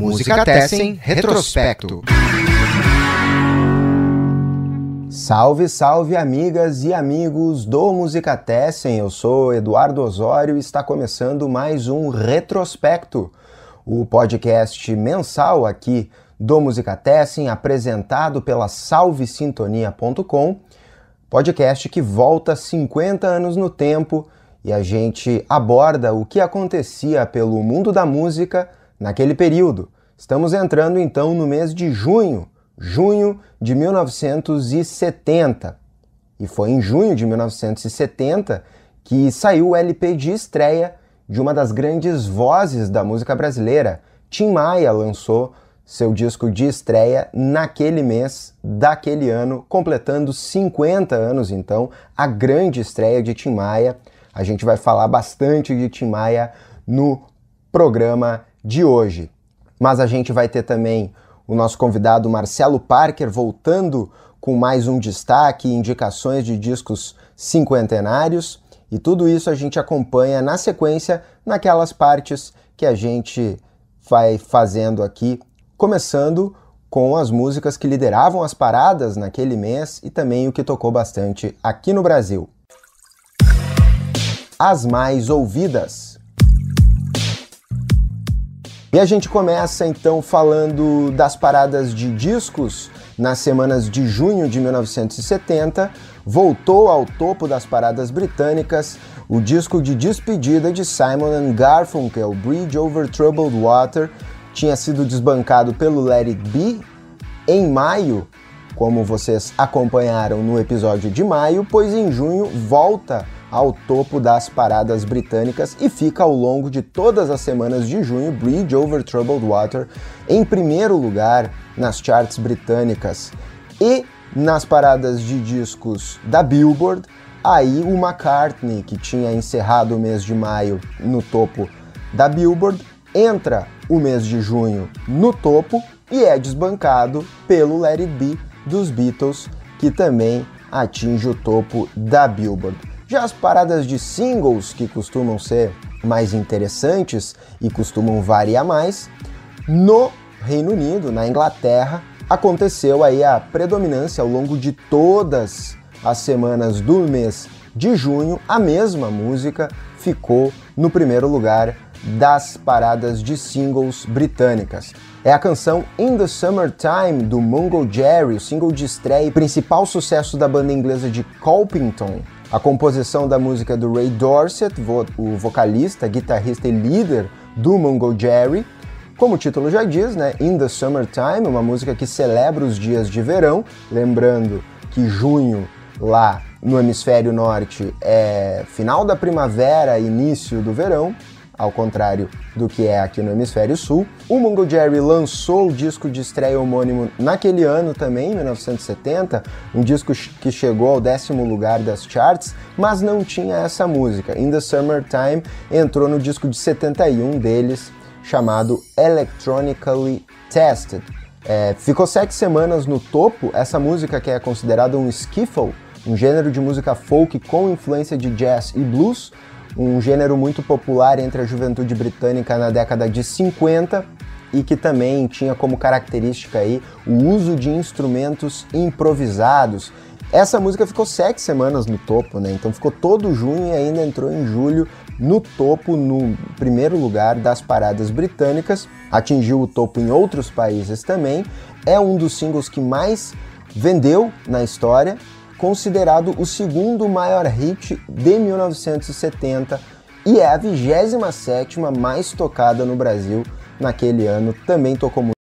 Música Tessen Retrospecto. Salve, salve amigas e amigos do Música Tessen, eu sou Eduardo Osório e está começando mais um Retrospecto, o podcast mensal aqui do Música Tessen, apresentado pela salvesintonia.com, podcast que volta 50 anos no tempo e a gente aborda o que acontecia pelo mundo da música naquele período. Estamos entrando então no mês de junho de 1970. E foi em junho de 1970 que saiu o LP de estreia de uma das grandes vozes da música brasileira. Tim Maia lançou seu disco de estreia naquele mês daquele ano, completando 50 anos então, a grande estreia de Tim Maia. A gente vai falar bastante de Tim Maia no programa de hoje. Mas a gente vai ter também o nosso convidado Marcelo Parker voltando com mais um destaque, indicações de discos cinquentenários, e tudo isso a gente acompanha na sequência naquelas partes que a gente vai fazendo aqui, começando com as músicas que lideravam as paradas naquele mês e também o que tocou bastante aqui no Brasil. As mais ouvidas. E a gente começa então falando das paradas de discos nas semanas de junho de 1970. Voltou ao topo das paradas britânicas o disco de despedida de Simon & Garfunkel, Bridge Over Troubled Water. Tinha sido desbancado pelo Let It Be em maio, como vocês acompanharam no episódio de maio, pois em junho volta ao topo das paradas britânicas e fica ao longo de todas as semanas de junho, Bridge Over Troubled Water, em primeiro lugar nas charts britânicas. E nas paradas de discos da Billboard, aí o McCartney, que tinha encerrado o mês de maio no topo da Billboard, entra o mês de junho no topo e é desbancado pelo Let It Be dos Beatles, que também atinge o topo da Billboard. Já as paradas de singles, que costumam ser mais interessantes e costumam variar mais, no Reino Unido, na Inglaterra, aconteceu aí a predominância ao longo de todas as semanas do mês de junho. A mesma música ficou no primeiro lugar das paradas de singles britânicas. É a canção In the Summertime, do Mungo Jerry, o single de estreia e principal sucesso da banda inglesa de Colpington. A composição da música do Ray Dorset, o vocalista, guitarrista e líder do Mungo Jerry. Como o título já diz, né? In the Summertime, uma música que celebra os dias de verão. Lembrando que junho, lá no hemisfério norte, é final da primavera, início do verão, ao contrário do que é aqui no hemisfério sul. O Mungo Jerry lançou o disco de estreia homônimo naquele ano também, em 1970, um disco que chegou ao 10º lugar das charts, mas não tinha essa música. In the Summertime entrou no disco de 71 deles, chamado Electronically Tested. Ficou 7 semanas no topo. Essa música, que é considerada um skiffle, um gênero de música folk com influência de jazz e blues, um gênero muito popular entre a juventude britânica na década de 50 e que também tinha como característica aí o uso de instrumentos improvisados. Essa música ficou 7 semanas no topo, né? Então ficou todo junho e ainda entrou em julho no topo, no primeiro lugar das paradas britânicas. Atingiu o topo em outros países também. É um dos singles que mais vendeu na história, considerado o segundo maior hit de 1970 e é a 27ª mais tocada no Brasil naquele ano. Também tocou muito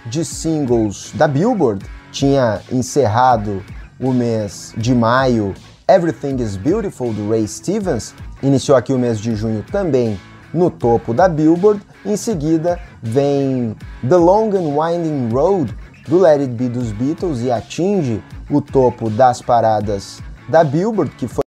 de singles da Billboard. Tinha encerrado o mês de maio Everything is Beautiful, do Ray Stevens. Iniciou aqui o mês de junho também no topo da Billboard. Em seguida vem The Long and Winding Road, do Let It Be dos Beatles, e atinge o topo das paradas da Billboard, que foi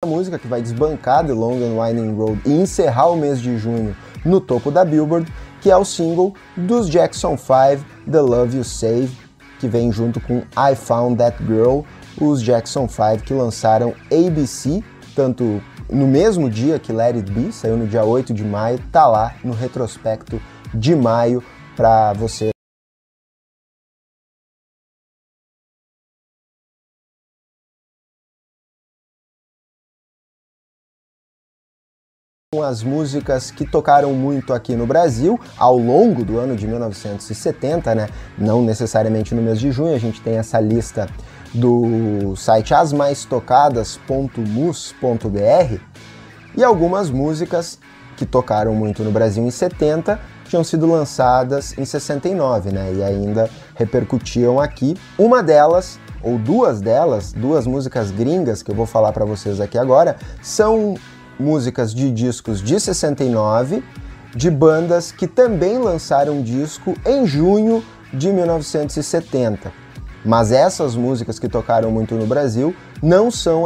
música que vai desbancar The Long and Winding Road e encerrar o mês de junho no topo da Billboard, que é o single dos Jackson 5, The Love You Save, que vem junto com I Found That Girl, os Jackson 5 que lançaram ABC, tanto no mesmo dia que Let It Be, saiu no dia 8 de maio, tá lá no retrospecto de maio para você. As músicas que tocaram muito aqui no Brasil ao longo do ano de 1970, né? Não necessariamente no mês de junho, a gente tem essa lista do site asmaistocadas.mus.br, e algumas músicas que tocaram muito no Brasil em 70 tinham sido lançadas em 69, né? E ainda repercutiam aqui. Uma delas, ou duas delas, duas músicas gringas que eu vou falar para vocês aqui agora, são músicas de discos de 69, de bandas que também lançaram disco em junho de 1970. Mas essas músicas que tocaram muito no Brasil não são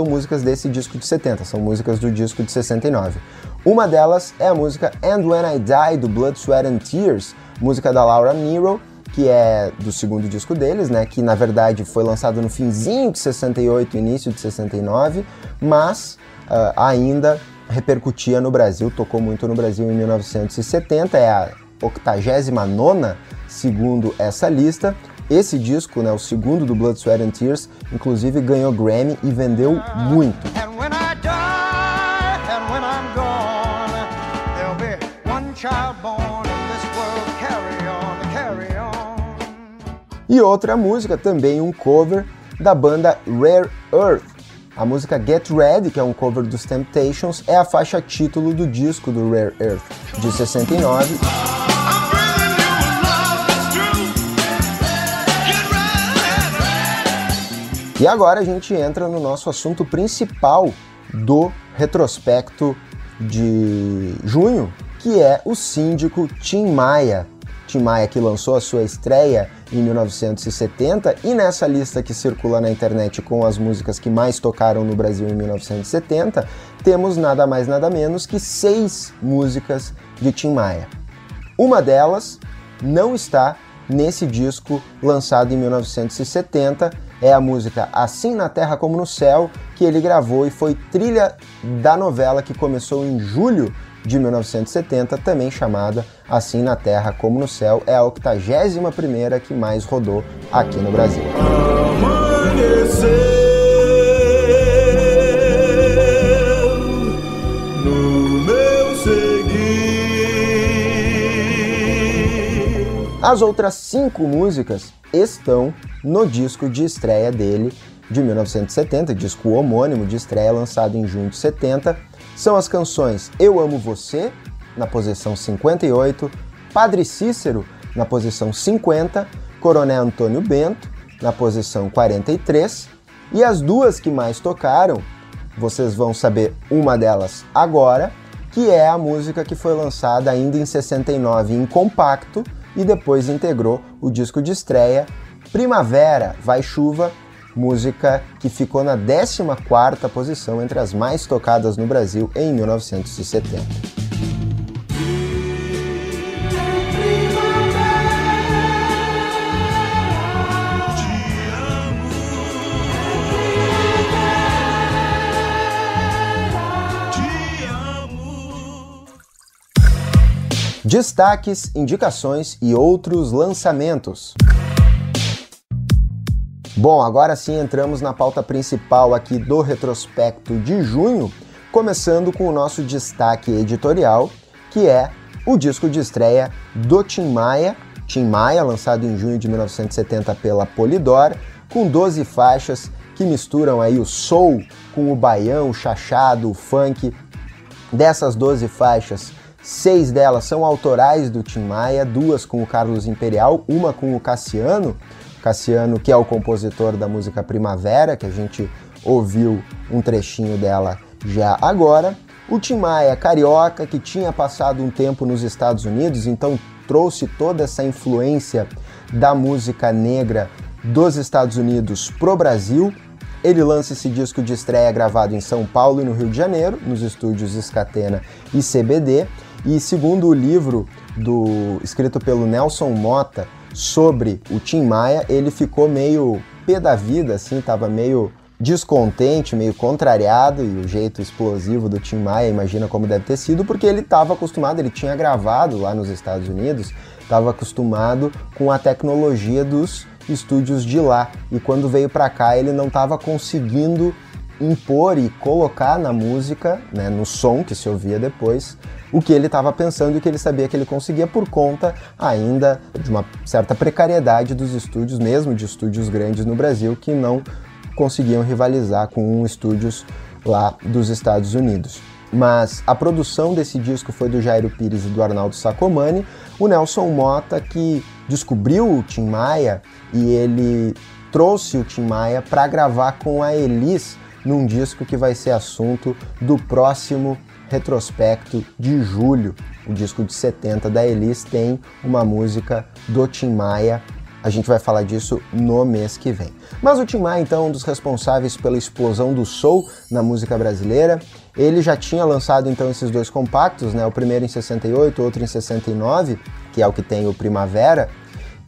músicas desse disco de 70, são músicas do disco de 69. Uma delas é a música And When I Die, do Blood, Sweat and Tears, música da Laura Nyro, que é do segundo disco deles, né, que na verdade foi lançado no finzinho de 68, início de 69, mas ainda repercutia no Brasil, tocou muito no Brasil em 1970, é a 89ª, segundo essa lista. Esse disco, né, o segundo do Blood, Sweat and Tears, inclusive ganhou Grammy e vendeu muito. E outra música, também um cover da banda Rare Earth. A música Get Ready, que é um cover dos Temptations, é a faixa título do disco do Rare Earth, de 69. E agora a gente entra no nosso assunto principal do retrospecto de junho, que é o síndico Tim Maia. Tim Maia, que lançou a sua estreia em 1970, e nessa lista que circula na internet com as músicas que mais tocaram no Brasil em 1970, temos nada mais nada menos que 6 músicas de Tim Maia. Uma delas não está nesse disco lançado em 1970, é a música Assim na Terra como no Céu, que ele gravou e foi trilha da novela que começou em julho de 1970, também chamada Assim na Terra como no Céu, é a 81ª que mais rodou aqui no Brasil. Amanheceu no meu seguir. As outras 5 músicas estão no disco de estreia dele de 1970, disco homônimo de estreia lançado em junho de 70. São as canções Eu Amo Você, na posição 58, Padre Cícero, na posição 50, Coronel Antônio Bento, na posição 43, e as duas que mais tocaram, vocês vão saber uma delas agora, que é a música que foi lançada ainda em 69 em compacto e depois integrou o disco de estreia, Primavera, Vai Chuva, música que ficou na 14ª posição entre as mais tocadas no Brasil em 1970. Destaques, indicações e outros lançamentos. Bom, agora sim entramos na pauta principal aqui do retrospecto de junho, começando com o nosso destaque editorial, que é o disco de estreia do Tim Maia, lançado em junho de 1970 pela Polydor, com 12 faixas que misturam aí o soul com o baião, o chachado, o funk. Dessas 12 faixas, 6 delas são autorais do Tim Maia, 2 com o Carlos Imperial, uma com o Cassiano, que é o compositor da música Primavera, que a gente ouviu um trechinho dela já agora. O Tim Maia, carioca, que tinha passado um tempo nos Estados Unidos, então trouxe toda essa influência da música negra dos Estados Unidos pro Brasil, Ele lança esse disco de estreia gravado em São Paulo e no Rio de Janeiro, nos estúdios Scatena e CBD, e segundo o livro escrito pelo Nelson Motta sobre o Tim Maia, ele ficou meio pé da vida, assim, tava meio descontente, meio contrariado, e o jeito explosivo do Tim Maia, imagina como deve ter sido, porque ele estava acostumado, ele tinha gravado lá nos Estados Unidos, estava acostumado com a tecnologia dos estúdios de lá, e quando veio para cá ele não estava conseguindo impor e colocar na música, né, no som que se ouvia depois, o que ele estava pensando e o que ele sabia que ele conseguia por conta ainda de uma certa precariedade dos estúdios, mesmo de estúdios grandes no Brasil, que não conseguiam rivalizar com estúdios lá dos Estados Unidos. Mas a produção desse disco foi do Jairo Pires e do Arnaldo Sacomani. O Nelson Motta, que descobriu o Tim Maia, e ele trouxe o Tim Maia para gravar com a Elis num disco que vai ser assunto do próximo retrospecto de julho. O disco de 70 da Elis tem uma música do Tim Maia. A gente vai falar disso no mês que vem. Mas o Tim Maia, então, é um dos responsáveis pela explosão do soul na música brasileira. Ele já tinha lançado, então, esses dois compactos, né? O primeiro em 68, outro em 69, que é o que tem o Primavera,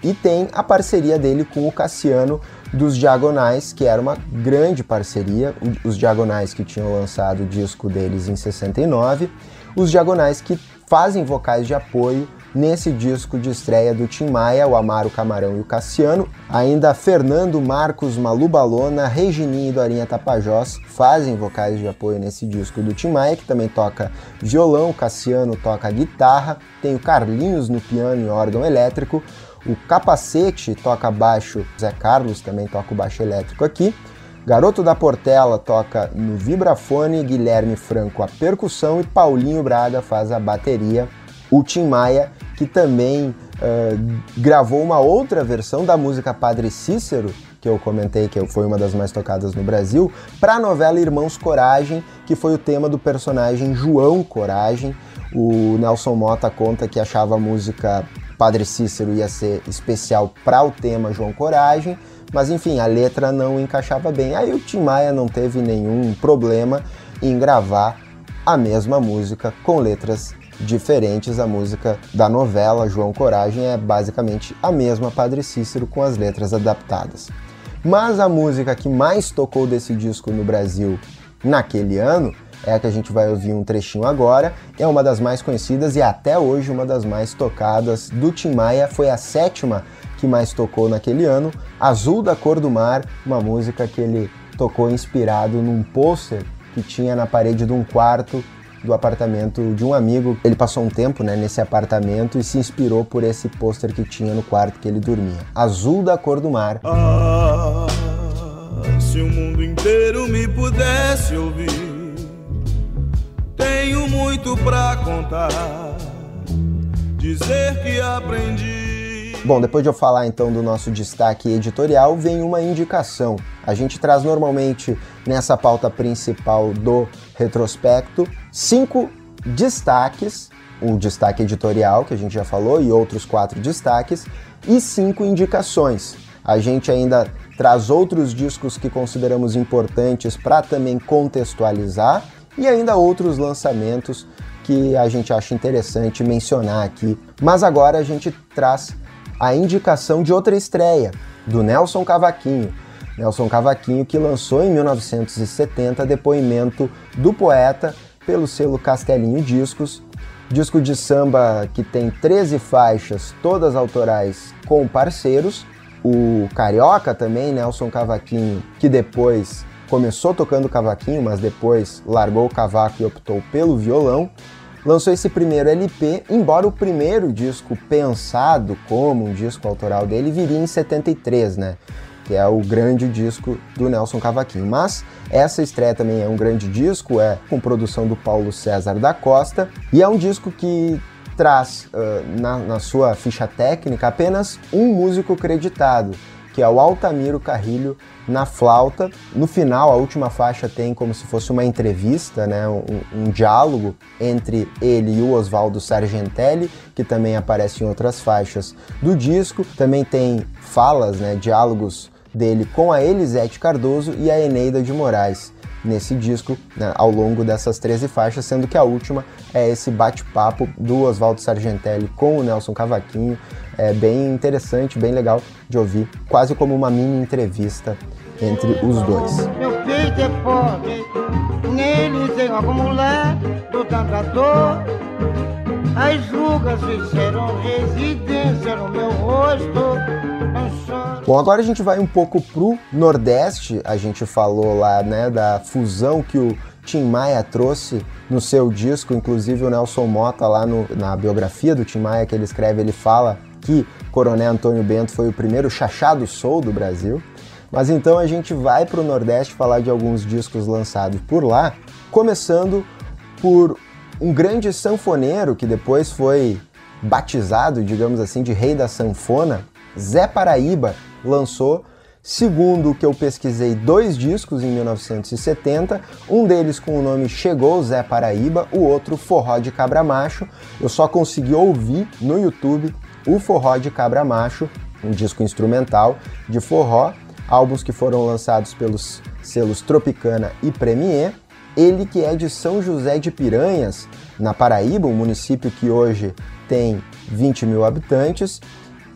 e tem a parceria dele com o Cassiano dos Diagonais, que era uma grande parceria. Os Diagonais que tinham lançado o disco deles em 69, os Diagonais que fazem vocais de apoio nesse disco de estreia do Tim Maia, o Amaro Camarão e o Cassiano. Ainda Fernando, Marcos, Malu Balona, Regininha e Dorinha Tapajós fazem vocais de apoio nesse disco do Tim Maia, que também toca violão, o Cassiano toca guitarra, tem o Carlinhos no piano e órgão elétrico, o Capacete toca baixo, Zé Carlos também toca o baixo elétrico aqui, Garoto da Portela toca no vibrafone, Guilherme Franco a percussão e Paulinho Braga faz a bateria. O Tim Maia, que também gravou uma outra versão da música Padre Cícero, que eu comentei que foi uma das mais tocadas no Brasil, para a novela Irmãos Coragem, que foi o tema do personagem João Coragem. O Nelson Motta conta que achava a música Padre Cícero ia ser especial para o tema João Coragem, mas enfim, a letra não encaixava bem. Aí o Tim Maia não teve nenhum problema em gravar a mesma música com letras diferentes. A música da novela João Coragem é basicamente a mesma Padre Cícero com as letras adaptadas. Mas a música que mais tocou desse disco no Brasil naquele ano é a que a gente vai ouvir um trechinho agora, é uma das mais conhecidas e até hoje uma das mais tocadas do Tim Maia, foi a 7ª que mais tocou naquele ano, Azul da Cor do Mar, uma música que ele tocou inspirado num pôster que tinha na parede de um quarto do apartamento de um amigo. Ele passou um tempo, né, nesse apartamento e se inspirou por esse pôster que tinha no quarto que ele dormia. Azul da Cor do Mar. Ah, se o mundo inteiro me pudesse ouvir, tenho muito pra contar, dizer que aprendi. Bom, depois de eu falar então do nosso destaque editorial, vem uma indicação. A gente traz normalmente nessa pauta principal do retrospecto 5 destaques, o destaque editorial que a gente já falou e outros 4 destaques, e 5 indicações. A gente ainda traz outros discos que consideramos importantes para também contextualizar e ainda outros lançamentos que a gente acha interessante mencionar aqui. Mas agora a gente traz a indicação de outra estreia, do Nelson Cavaquinho. Nelson Cavaquinho, que lançou em 1970 Depoimento do Poeta pelo selo Castelinho Discos, disco de samba que tem 13 faixas, todas autorais com parceiros. O carioca também, Nelson Cavaquinho, que depois começou tocando cavaquinho, mas depois largou o cavaco e optou pelo violão, lançou esse primeiro LP, embora o primeiro disco pensado como um disco autoral dele viria em 73, né? Que é o grande disco do Nelson Cavaquinho. Mas essa estreia também é um grande disco, é com produção do Paulo César da Costa, e é um disco que traz na sua ficha técnica apenas um músico creditado, que é o Altamiro Carrilho na flauta. No final, a última faixa tem como se fosse uma entrevista, né, um diálogo entre ele e o Oswaldo Sargentelli, que também aparece em outras faixas do disco. Também tem falas, né, diálogos dele com a Elisete Cardoso e a Eneida de Moraes nesse disco, né, ao longo dessas 13 faixas, sendo que a última é esse bate-papo do Oswaldo Sargentelli com o Nelson Cavaquinho. É bem interessante, bem legal de ouvir, quase como uma mini entrevista entre os dois. Meu peito é forte, nele tenho acumulado tanta dor. As rugas fizeram residência no meu rosto. Bom, agora a gente vai um pouco pro Nordeste. A gente falou lá, né, da fusão que o Tim Maia trouxe no seu disco. Inclusive o Nelson Motta, lá na biografia do Tim Maia que ele escreve, ele fala que Coronel Antônio Bento foi o primeiro chachá do soul do Brasil. Mas então a gente vai pro Nordeste falar de alguns discos lançados por lá, começando por um grande sanfoneiro que depois foi batizado, digamos assim, de rei da sanfona. Zé Paraíba lançou, segundo o que eu pesquisei, 2 discos em 1970, um deles com o nome Chegou Zé Paraíba, o outro Forró de Cabra Macho. Eu só consegui ouvir no YouTube o Forró de Cabra Macho, um disco instrumental de forró, álbuns que foram lançados pelos selos Tropicana e Premier. Ele que é de São José de Piranhas, na Paraíba, um município que hoje tem 20 mil habitantes.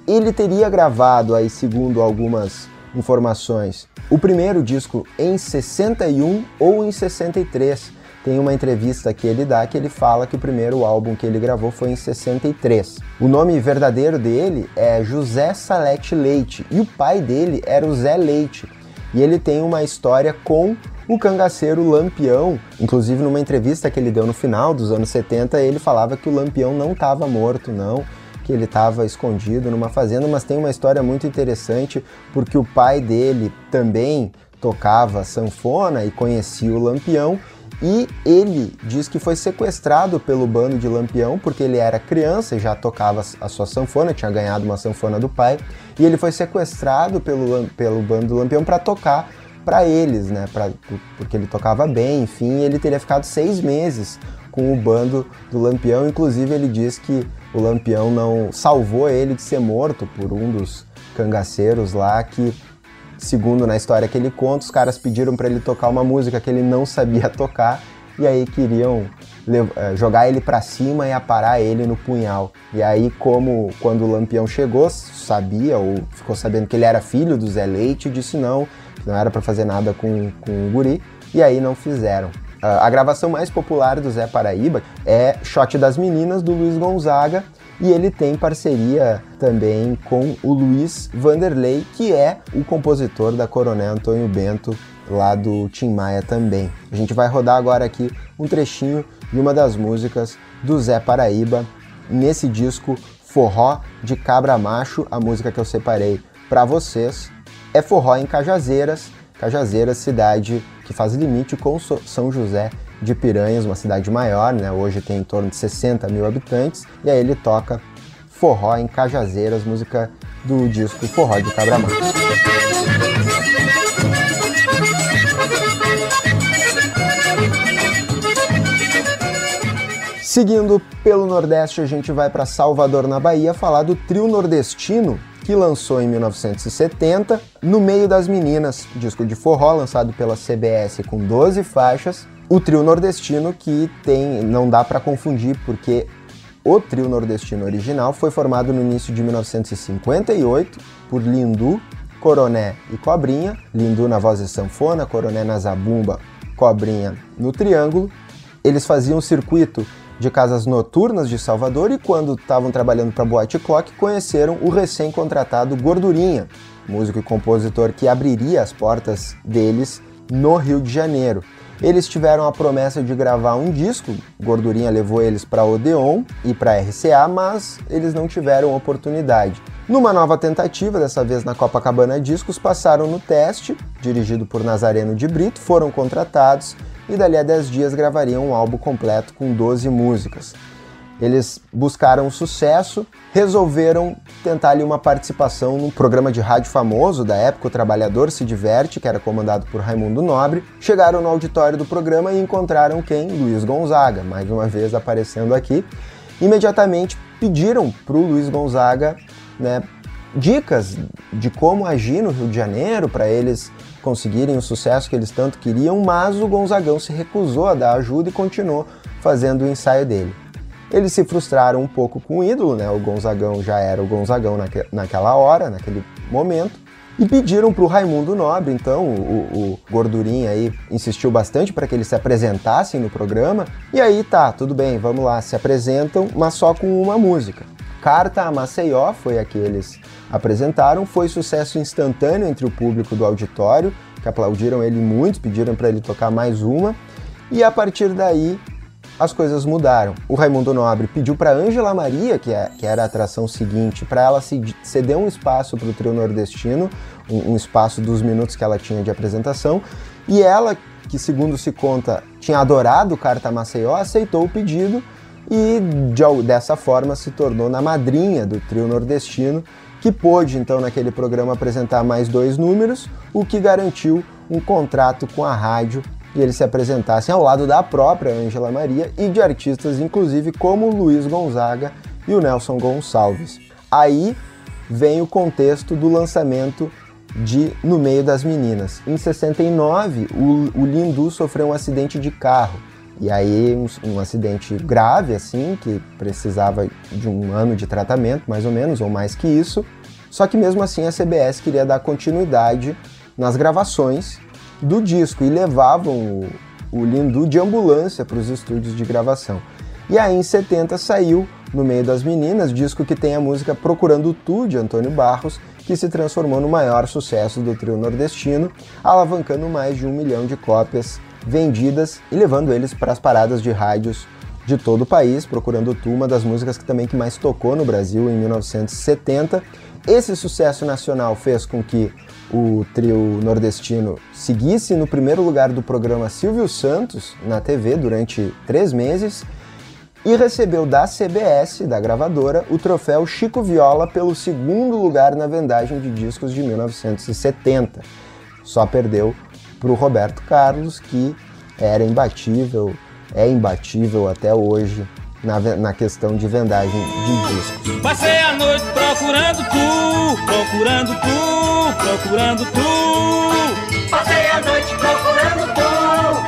Ele teria gravado, aí, segundo algumas informações, o primeiro disco em 61 ou em 63. Tem uma entrevista que ele dá que ele fala que o primeiro álbum que ele gravou foi em 63. O nome verdadeiro dele é José Salete Leite e o pai dele era o Zé Leite. E ele tem uma história com o cangaceiro Lampião. Inclusive, numa entrevista que ele deu no final dos anos 70, ele falava que o Lampião não estava morto, não, que ele estava escondido numa fazenda, mas tem uma história muito interessante, porque o pai dele também tocava sanfona e conhecia o Lampião, e ele diz que foi sequestrado pelo bando de Lampião, porque ele era criança e já tocava a sua sanfona, tinha ganhado uma sanfona do pai, e ele foi sequestrado pelo bando do Lampião para tocar para eles, né, porque ele tocava bem, enfim, ele teria ficado 6 meses com o bando do Lampião. Inclusive ele diz que o Lampião não salvou ele de ser morto por um dos cangaceiros lá, que, segundo na história que ele conta, os caras pediram para ele tocar uma música que ele não sabia tocar, e aí queriam jogar ele para cima e aparar ele no punhal. E aí, como quando o Lampião chegou, sabia ou ficou sabendo que ele era filho do Zé Leite, disse não era para fazer nada com o guri, e aí não fizeram. A gravação mais popular do Zé Paraíba é Shot das Meninas, do Luiz Gonzaga, e ele tem parceria também com o Luiz Vanderlei, que é o compositor da Coronel Antônio Bento, lá do Tim Maia também. A gente vai rodar agora aqui um trechinho de uma das músicas do Zé Paraíba, nesse disco Forró de Cabra Macho. A música que eu separei para vocês é Forró em Cajazeiras, cidade que faz limite com São José de Piranhas, uma cidade maior, né? Hoje tem em torno de 60 mil habitantes, e aí ele toca Forró em Cajazeiras, música do disco Forró de Cabra Macho. Seguindo pelo Nordeste, a gente vai para Salvador, na Bahia, falar do Trio Nordestino, que lançou em 1970, No Meio das Meninas, disco de forró lançado pela CBS com 12 faixas. O Trio Nordestino que não dá para confundir, porque o Trio Nordestino original foi formado no início de 1958 por Lindu, Coroné e Cobrinha. Lindu na voz e sanfona, Coroné na zabumba, Cobrinha no triângulo. Eles faziam um circuito de casas noturnas de Salvador e, quando estavam trabalhando para Boate Clock, conheceram o recém-contratado Gordurinha, músico e compositor que abriria as portas deles no Rio de Janeiro. Eles tiveram a promessa de gravar um disco, Gordurinha levou eles para Odeon e para RCA, mas eles não tiveram oportunidade. Numa nova tentativa, dessa vez na Copacabana Discos, passaram no teste, dirigido por Nazareno de Brito, foram contratados e dali a 10 dias gravariam um álbum completo com 12 músicas. Eles buscaram sucesso, resolveram tentar ali uma participação num programa de rádio famoso da época, O Trabalhador Se Diverte, que era comandado por Raimundo Nobre. Chegaram no auditório do programa e encontraram quem? Luiz Gonzaga, mais uma vez aparecendo aqui. Imediatamente pediram para o Luiz Gonzaga, né, dicas de como agir no Rio de Janeiro para eles conseguirem o sucesso que eles tanto queriam, mas o Gonzagão se recusou a dar ajuda e continuou fazendo o ensaio dele. Eles se frustraram um pouco com o ídolo, né? O Gonzagão já era o Gonzagão naquela hora, naquele momento, e pediram para o Raimundo Nobre. Então o Gordurinha aí insistiu bastante para que eles se apresentassem no programa, e aí tá, tudo bem, vamos lá, se apresentam, mas só com uma música. Carta a Maceió foi a que eles apresentaram, foi sucesso instantâneo entre o público do auditório, que aplaudiram ele muito, pediram para ele tocar mais uma, e a partir daí as coisas mudaram. O Raimundo Nobre pediu para Ângela Maria, que era a atração seguinte, para ela ceder um espaço para o trio nordestino, um espaço dos minutos que ela tinha de apresentação, e ela, que segundo se conta, tinha adorado Carta a Maceió, aceitou o pedido, e dessa forma se tornou na madrinha do trio nordestino, que pôde então naquele programa apresentar mais 2 números, o que garantiu um contrato com a rádio e eles se apresentassem ao lado da própria Ângela Maria e de artistas inclusive como o Luiz Gonzaga e o Nelson Gonçalves. Aí vem o contexto do lançamento de No Meio das Meninas. Em 69, o Lindu sofreu um acidente de carro. E aí um acidente grave, assim, que precisava de 1 ano de tratamento, mais ou menos, ou mais que isso. Só que mesmo assim a CBS queria dar continuidade nas gravações do disco e levavam o Lindu de ambulância para os estúdios de gravação. E aí em 70 saiu No Meio das Meninas, disco que tem a música Procurando Tu, de Antônio Barros, que se transformou no maior sucesso do trio nordestino, alavancando mais de 1 milhão de cópias vendidas e levando eles para as paradas de rádios de todo o país. Procurando Tu, uma das músicas que mais tocou no Brasil em 1970. Esse sucesso nacional fez com que o trio nordestino seguisse no primeiro lugar do programa Silvio Santos na TV durante 3 meses e recebeu da CBS, da gravadora, o troféu Chico Viola pelo 2º lugar na vendagem de discos de 1970. Só perdeu para o Roberto Carlos, que era imbatível, é imbatível até hoje na questão de vendagem de discos. Passei a noite procurando tu, procurando tu, procurando tu. Passei a noite procurando tu,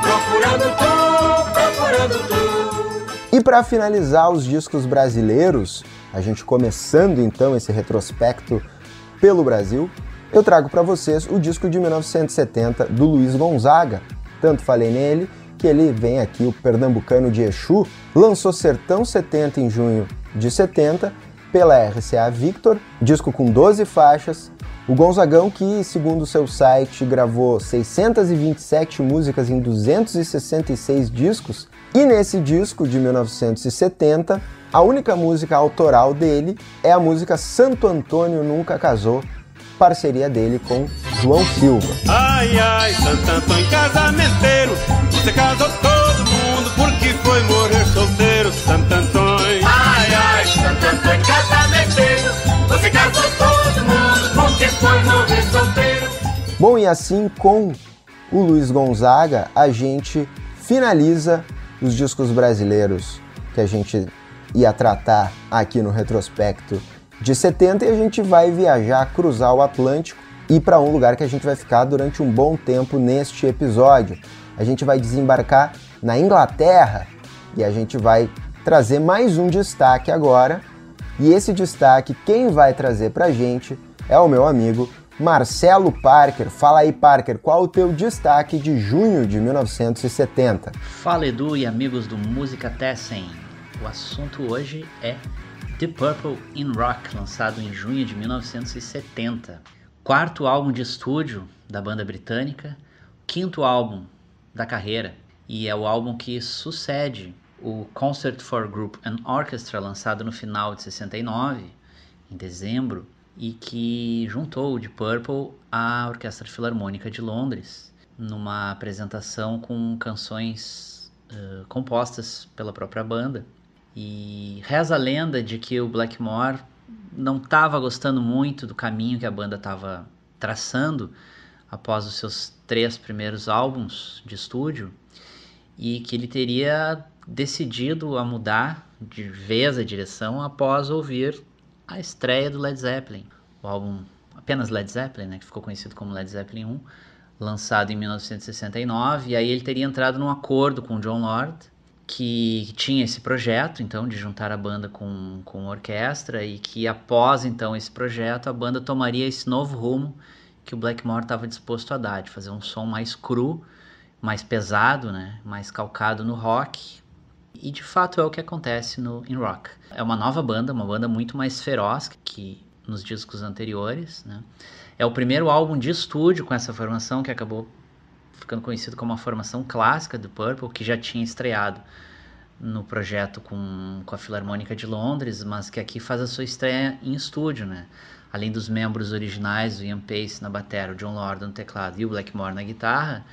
procurando tu, procurando tu. E para finalizar os discos brasileiros, a gente começando então esse retrospecto pelo Brasil, eu trago para vocês o disco de 1970 do Luiz Gonzaga. Tanto falei nele que ele vem aqui, o pernambucano de Exu, lançou Sertão 70 em junho de 70 pela RCA Victor, disco com 12 faixas. O Gonzagão, que segundo seu site gravou 627 músicas em 266 discos, e nesse disco de 1970, a única música autoral dele é a música Santo Antônio Nunca Casou, parceria dele com João Silva. Ai, ai, Santo Antônio casamenteiro, você casou todo mundo porque foi morrer solteiro, Santo Antônio. Ai, ai, Santo Antônio casamenteiro, você casou todo mundo porque foi morrer solteiro. Bom, e assim com o Luiz Gonzaga, a gente finaliza os discos brasileiros que a gente ia tratar aqui no retrospecto de 70 e a gente vai viajar, cruzar o Atlântico e ir para um lugar que a gente vai ficar durante um bom tempo neste episódio. A gente vai desembarcar na Inglaterra e a gente vai trazer mais um destaque agora. E esse destaque, quem vai trazer pra gente é o meu amigo Marcelo Parker. Fala aí, Parker, qual o teu destaque de junho de 1970? Fala, Edu e amigos do Música Tessen. O assunto hoje é The Purple in Rock, lançado em junho de 1970. 4º álbum de estúdio da banda britânica, 5º álbum da carreira, e é o álbum que sucede o Concert for Group and Orchestra, lançado no final de 69, em dezembro, e que juntou o The Purple à Orquestra Filarmônica de Londres, numa apresentação com canções compostas pela própria banda. E reza a lenda de que o Blackmore não estava gostando muito do caminho que a banda estava traçando após os seus 3 primeiros álbuns de estúdio e que ele teria decidido a mudar de vez a direção após ouvir a estreia do Led Zeppelin, o o álbum apenas Led Zeppelin, né, que ficou conhecido como Led Zeppelin 1, lançado em 1969, e aí ele teria entrado num acordo com o Jon Lord, que tinha esse projeto, então, de juntar a banda com a orquestra, e que após, então, esse projeto, a banda tomaria esse novo rumo que o Blackmore estava disposto a dar, de fazer um som mais cru, mais pesado, né, mais calcado no rock, e de fato é o que acontece no In Rock. É uma nova banda, uma banda muito mais feroz que nos discos anteriores, né. É o primeiro álbum de estúdio com essa formação, que acabou ficando conhecido como a formação clássica do Purple, que já tinha estreado no projeto com a Filarmônica de Londres, mas que aqui faz a sua estreia em estúdio, né? Além dos membros originais, o Ian Pace na bateria, o Jon Lord no teclado e o Blackmore na guitarra,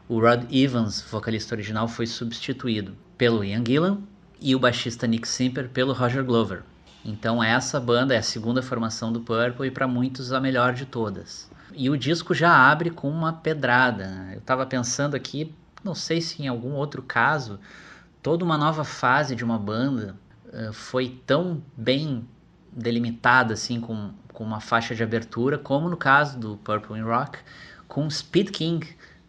o Rod Evans, vocalista original, foi substituído pelo Ian Gillan e o baixista Nick Simper pelo Roger Glover. Então essa banda é a segunda formação do Purple e para muitos a melhor de todas. E o disco já abre com uma pedrada, né? Eu estava pensando aqui, não sei se em algum outro caso, toda uma nova fase de uma banda foi tão bem delimitada assim, com uma faixa de abertura, como no caso do Purple in Rock, com Speed King,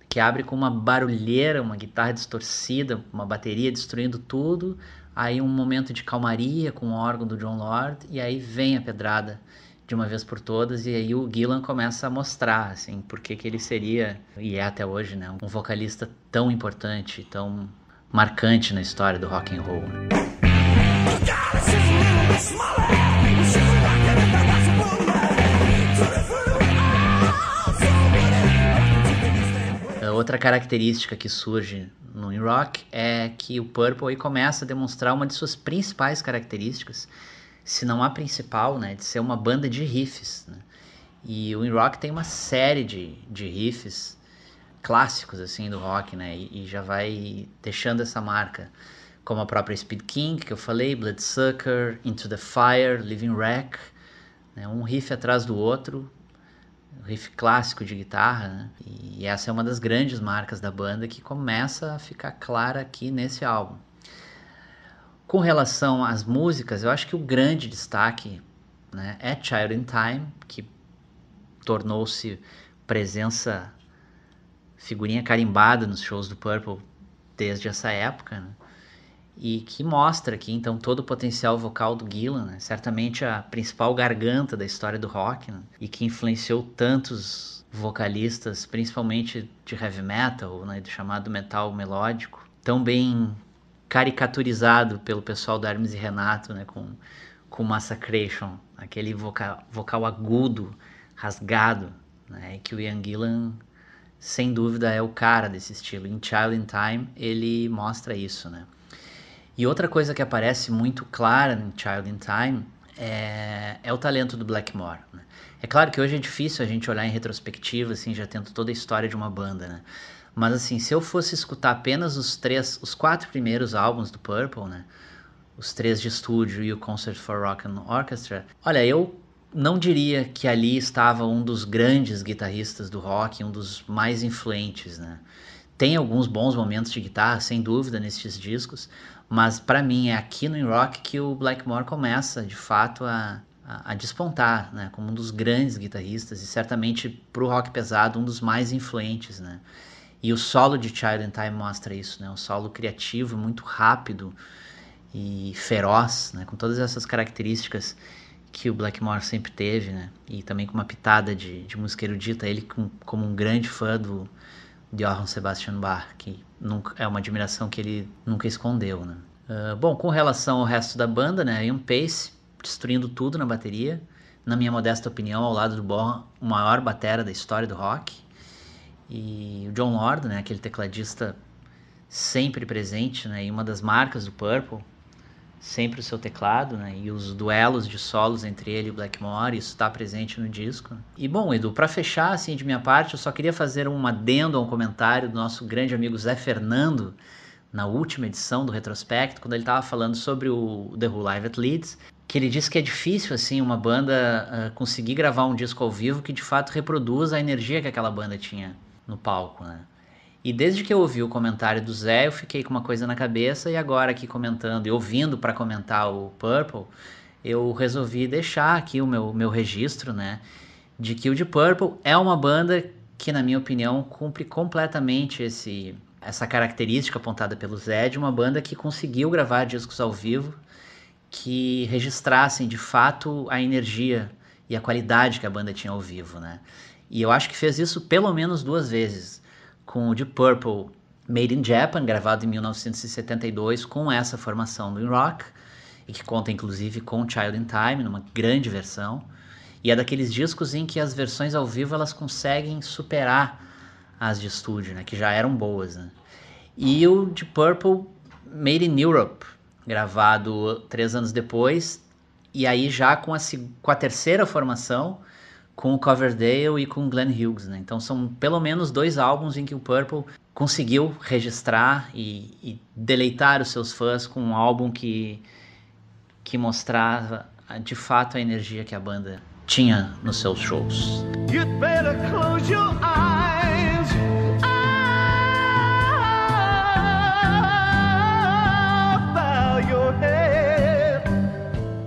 que abre com uma barulheira, uma guitarra distorcida, uma bateria destruindo tudo, aí um momento de calmaria com o órgão do Jon Lord, e aí vem a pedrada de uma vez por todas, e aí o Gillan começa a mostrar, assim, por que ele seria, e é até hoje, né, um vocalista tão importante, tão marcante na história do rock and roll. Outra característica que surge no In Rock é que o Purple aí começa a demonstrar uma de suas principais características, se não a principal, né, de ser uma banda de riffs, né? E o In Rock tem uma série de riffs clássicos assim do rock, né, e já vai deixando essa marca, como a própria Speed King, que eu falei, Bloodsucker, Into the Fire, Living Wreck, né, um riff atrás do outro, um riff clássico de guitarra, né? E essa é uma das grandes marcas da banda que começa a ficar clara aqui nesse álbum. Com relação às músicas, eu acho que o grande destaque, né, é Child in Time, que tornou-se presença, figurinha carimbada nos shows do Purple desde essa época, né, e que mostra aqui então todo o potencial vocal do Gillan, né, certamente a principal garganta da história do rock, né, e que influenciou tantos vocalistas, principalmente de heavy metal, né, do chamado metal melódico, tão bem caricaturizado pelo pessoal da Hermes e Renato, né, com Massacration, aquele vocal agudo, rasgado, né, que o Ian Gillan, sem dúvida, é o cara desse estilo. Em Child in Time, ele mostra isso, né. E outra coisa que aparece muito clara em Child in Time é o talento do Blackmore, né. É claro que hoje é difícil a gente olhar em retrospectiva, assim, já tendo toda a história de uma banda, né. Mas assim, se eu fosse escutar apenas os 4 primeiros álbuns do Purple, né, os 3 de estúdio e o Concert for Rock and Orchestra, olha, eu não diria que ali estava um dos grandes guitarristas do rock, um dos mais influentes, né. Tem alguns bons momentos de guitarra, sem dúvida, nesses discos, mas para mim é aqui no In Rock que o Blackmore começa, de fato, a despontar, né, como um dos grandes guitarristas e certamente pro rock pesado um dos mais influentes, né. E o solo de Child in Time mostra isso, né? Um solo criativo, muito rápido e feroz, né? Com todas essas características que o Blackmore sempre teve, né? E também com uma pitada de música erudita, ele como um grande fã do Johann Sebastian Bach, que é uma admiração que ele nunca escondeu, né? Bom, com relação ao resto da banda, né? Ian Pace destruindo tudo na bateria, na minha modesta opinião, ao lado do Bonham, o maior batera da história do rock. E o Jon Lord, né, aquele tecladista sempre presente, né, e uma das marcas do Purple, sempre o seu teclado, né, e os duelos de solos entre ele e o Blackmore, isso está presente no disco. E bom, Edu, para fechar, assim, de minha parte, eu só queria fazer um adendo a um comentário do nosso grande amigo Zé Fernando, na última edição do Retrospecto, quando ele estava falando sobre o The Who Live at Leeds, que ele disse que é difícil, assim, uma banda conseguir gravar um disco ao vivo que de fato reproduz a energia que aquela banda tinha no palco, né? E desde que eu ouvi o comentário do Zé, eu fiquei com uma coisa na cabeça, e agora aqui comentando e ouvindo para comentar o Purple, eu resolvi deixar aqui o meu registro, né, de que o Deep Purple é uma banda que, na minha opinião, cumpre completamente essa característica apontada pelo Zé, de uma banda que conseguiu gravar discos ao vivo que registrassem de fato a energia e a qualidade que a banda tinha ao vivo, né? E eu acho que fez isso pelo menos 2 vezes, com o Deep Purple Made in Japan, gravado em 1972, com essa formação do In Rock, e que conta inclusive com Child in Time, numa grande versão, e é daqueles discos em que as versões ao vivo elas conseguem superar as de estúdio, né, que já eram boas, né? E o Deep Purple Made in Europe, gravado 3 anos depois, e aí já com a terceira formação, com o Coverdale e com o Glenn Hughes, né? Então são pelo menos 2 álbuns em que o Purple conseguiu registrar e deleitar os seus fãs com um álbum que mostrava de fato a energia que a banda tinha nos seus shows. You'd better close your eyes. Bow your head.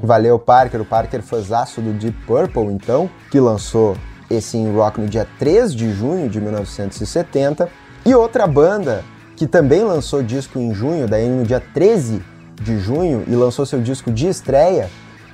Valeu, Parker. O Parker fãzaço do Deep Purple, então, que lançou esse In Rock no dia 3 de junho de 1970. E outra banda que também lançou disco em junho, daí no dia 13 de junho, e lançou seu disco de estreia,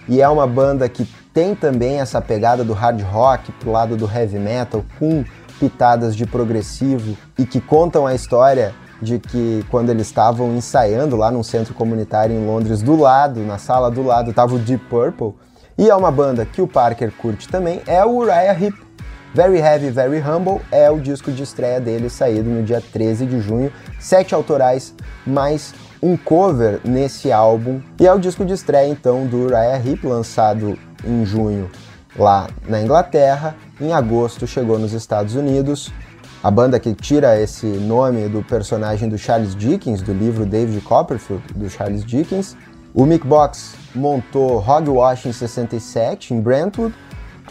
e é uma banda que tem também essa pegada do hard rock pro lado do heavy metal, com pitadas de progressivo, e que contam a história de que quando eles estavam ensaiando lá num centro comunitário em Londres, do lado, na sala do lado, estava o Deep Purple, e é uma banda que o Parker curte também, é o Uriah Heep. Very Heavy, Very Humble é o disco de estreia dele, saído no dia 13 de junho, 7 autorais, mais um cover nesse álbum, e é o disco de estreia então do Uriah Heep, lançado em junho lá na Inglaterra, em agosto chegou nos Estados Unidos. A banda que tira esse nome do personagem do Charles Dickens, do livro David Copperfield, do Charles Dickens. O Mick Box montou Hogwash em 67, em Brentwood.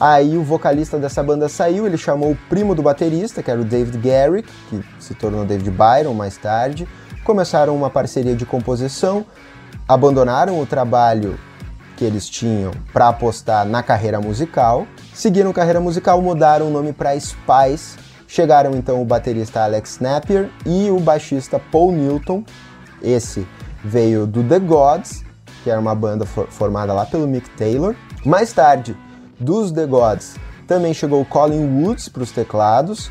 Aí o vocalista dessa banda saiu, ele chamou o primo do baterista, que era o David Garrick, que se tornou David Byron mais tarde. Começaram uma parceria de composição, abandonaram o trabalho que eles tinham para apostar na carreira musical, seguiram carreira musical, mudaram o nome para Spice, chegaram então o baterista Alex Napier e o baixista Paul Newton. Esse veio do The Gods, que era uma banda formada lá pelo Mick Taylor. Mais tarde, dos The Gods, também chegou o Colin Woods para os teclados,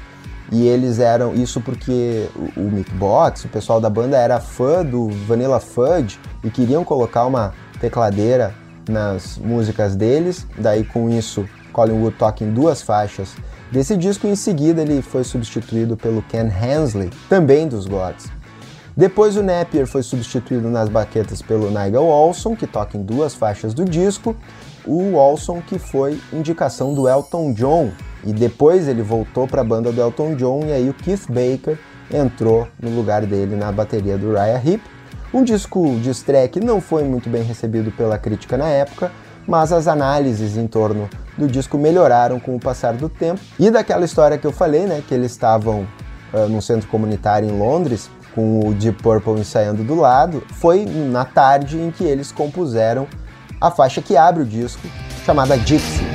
e eles eram isso porque o Mick Box, o pessoal da banda, era fã do Vanilla Fudge e queriam colocar uma tecladeira nas músicas deles. Daí com isso Colin Wood toca em 2 faixas desse disco, e em seguida ele foi substituído pelo Ken Hensley, também dos Gods. Depois o Napier foi substituído nas baquetas pelo Nigel Olsson, que toca em 2 faixas do disco. O Olsson que foi indicação do Elton John, e depois ele voltou para a banda do Elton John, e aí o Keith Baker entrou no lugar dele na bateria do Uriah Heep. Um disco de estreia que não foi muito bem recebido pela crítica na época, mas as análises em torno do disco melhoraram com o passar do tempo. E daquela história que eu falei, né, que eles estavam num centro comunitário em Londres, com o Deep Purple ensaiando do lado, foi na tarde em que eles compuseram a faixa que abre o disco, chamada Gypsy.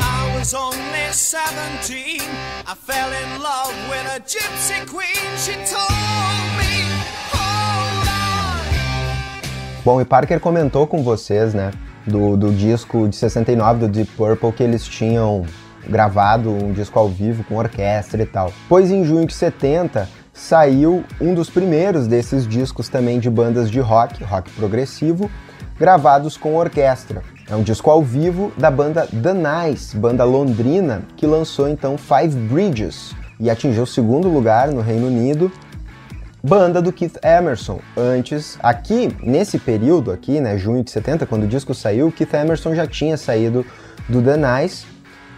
Bom, e Parker comentou com vocês, né, do disco de 69 do Deep Purple, que eles tinham gravado um disco ao vivo com orquestra e tal. Pois em junho de 70 saiu um dos primeiros desses discos também de bandas de rock progressivo, gravados com orquestra. É um disco ao vivo da banda The Nice, banda londrina, que lançou então Five Bridges e atingiu o 2º lugar no Reino Unido. Banda do Keith Emerson. Antes, aqui, nesse período aqui, né, junho de 70, quando o disco saiu, o Keith Emerson já tinha saído do The Nice,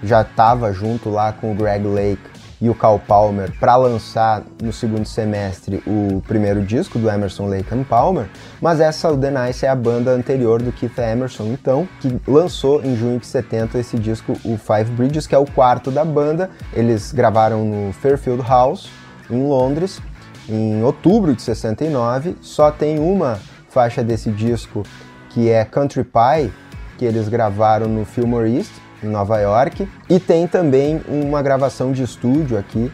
já estava junto lá com o Greg Lake e o Carl Palmer para lançar no 2º semestre o primeiro disco do Emerson, Lake and Palmer, mas o The Nice é a banda anterior do Keith Emerson, então, que lançou em junho de 70 esse disco, o Five Bridges, que é o 4º da banda. Eles gravaram no Fairfield House, em Londres, em outubro de 69, só tem uma faixa desse disco, que é Country Pie, que eles gravaram no Fillmore East, em Nova York, e tem também uma gravação de estúdio aqui,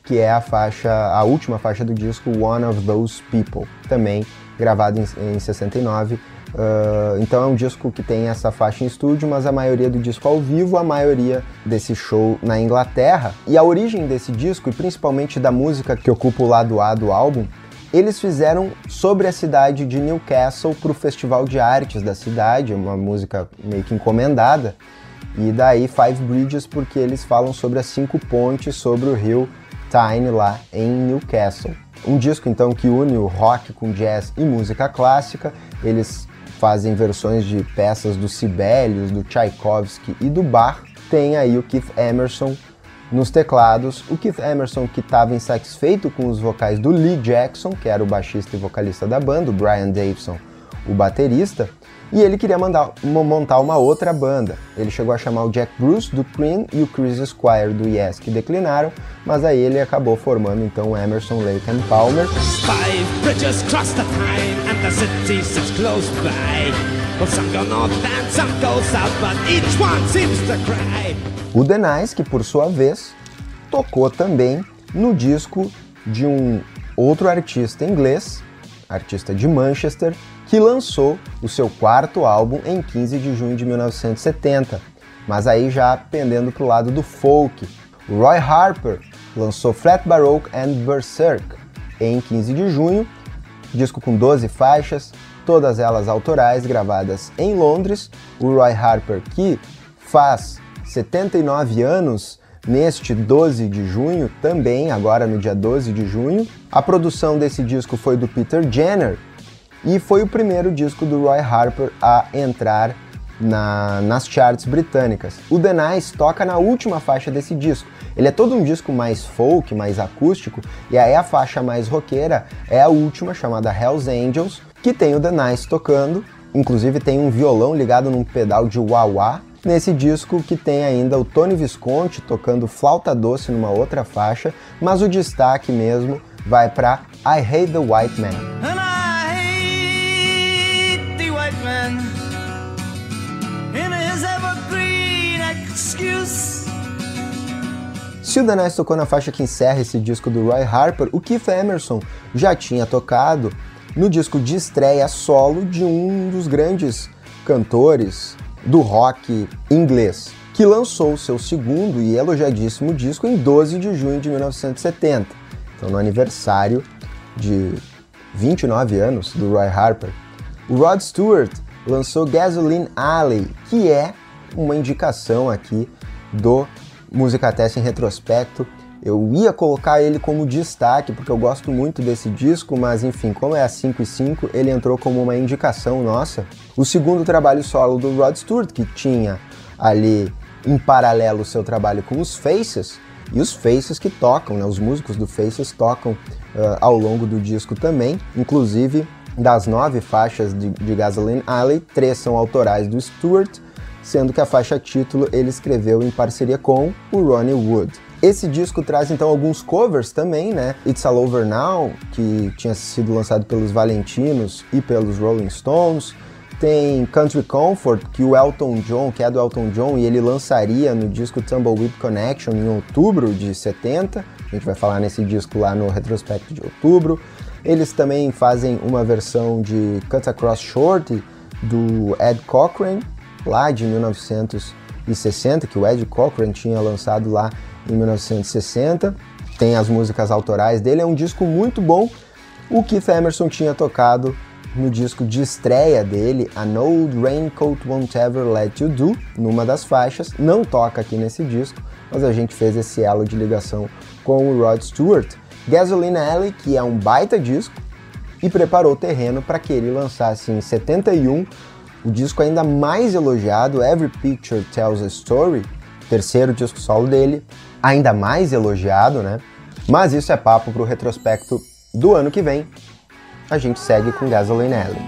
que é a última faixa do disco, One of Those People, também gravado em 69. Então é um disco que tem essa faixa em estúdio, mas a maioria do disco ao vivo, a maioria desse show na Inglaterra. E a origem desse disco, e principalmente da música que ocupa o lado A do álbum, eles fizeram sobre a cidade de Newcastle para o Festival de Artes da cidade, uma música meio que encomendada, e daí Five Bridges porque eles falam sobre as 5 pontes sobre o rio Tyne lá em Newcastle. Um disco então que une o rock com jazz e música clássica. Eles fazem versões de peças do Sibelius, do Tchaikovsky e do Bach. Tem aí o Keith Emerson nos teclados. O Keith Emerson que estava insatisfeito com os vocais do Lee Jackson, que era o baixista e vocalista da banda, o Brian Davison, o baterista, e ele queria montar uma outra banda. Ele chegou a chamar o Jack Bruce do Cream e o Chris Squire do Yes, que declinaram, mas aí ele acabou formando então o Emerson, Lake and Palmer. Five bridges cross the Tyne and the city sits close by. Well, some go north and some go south, but each one seems to cry. O The Nice, que por sua vez tocou também no disco de um outro artista inglês, artista de Manchester, que lançou o seu 4º álbum em 15 de junho de 1970, mas aí já pendendo para o lado do folk. O Roy Harper lançou Flat Baroque and Berserk em 15 de junho, disco com 12 faixas, todas elas autorais, gravadas em Londres. O Roy Harper, que faz 79 anos neste 12 de junho, também agora no dia 12 de junho. A produção desse disco foi do Peter Jenner, e foi o primeiro disco do Roy Harper a entrar nas charts britânicas. O The Nice toca na última faixa desse disco. Ele é todo um disco mais folk, mais acústico, e aí a faixa mais roqueira é a última, chamada Hells Angels, que tem o The Nice tocando, inclusive tem um violão ligado num pedal de wah-wah. Nesse disco que tem ainda o Tony Visconti tocando flauta doce numa outra faixa, mas o destaque mesmo vai para I Hate the White Man. Se o The Nice tocou na faixa que encerra esse disco do Roy Harper, o Keith Emerson já tinha tocado no disco de estreia solo de um dos grandes cantores do rock inglês, que lançou seu segundo e elogiadíssimo disco em 12 de junho de 1970, então no aniversário de 29 anos do Roy Harper. O Rod Stewart lançou Gasoline Alley, que é uma indicação aqui do Música Test em retrospecto. Eu ia colocar ele como destaque, porque eu gosto muito desse disco, mas enfim, como é a 5 e 5, ele entrou como uma indicação nossa. O segundo trabalho solo do Rod Stewart, que tinha ali em paralelo o seu trabalho com os Faces, e os Faces que tocam, né, os músicos do Faces tocam ao longo do disco também, inclusive das 9 faixas de Gasoline Alley, 3 são autorais do Stewart, sendo que a faixa título ele escreveu em parceria com o Ronnie Wood. Esse disco traz então alguns covers também, né? It's All Over Now, que tinha sido lançado pelos Valentinos e pelos Rolling Stones. Tem Country Comfort, que o Elton John, que é do Elton John, e ele lançaria no disco Tumbleweed Connection em outubro de 70. A gente vai falar nesse disco lá no retrospecto de outubro. Eles também fazem uma versão de Cut Across Shorty do Ed Cochran, lá de 1960, que o Ed Cochran tinha lançado lá em 1960. Tem as músicas autorais dele, é um disco muito bom. O Keith Emerson tinha tocado no disco de estreia dele, An Old Raincoat Won't Ever Let You Do, numa das faixas. Não toca aqui nesse disco, mas a gente fez esse elo de ligação com o Rod Stewart. Gasoline Alley, que é um baita disco, e preparou o terreno para que ele lançasse em 71 o disco ainda mais elogiado, Every Picture Tells a Story, terceiro disco solo dele, ainda mais elogiado, né? Mas isso é papo pro retrospecto do ano que vem. A gente segue com Gasoline Alley.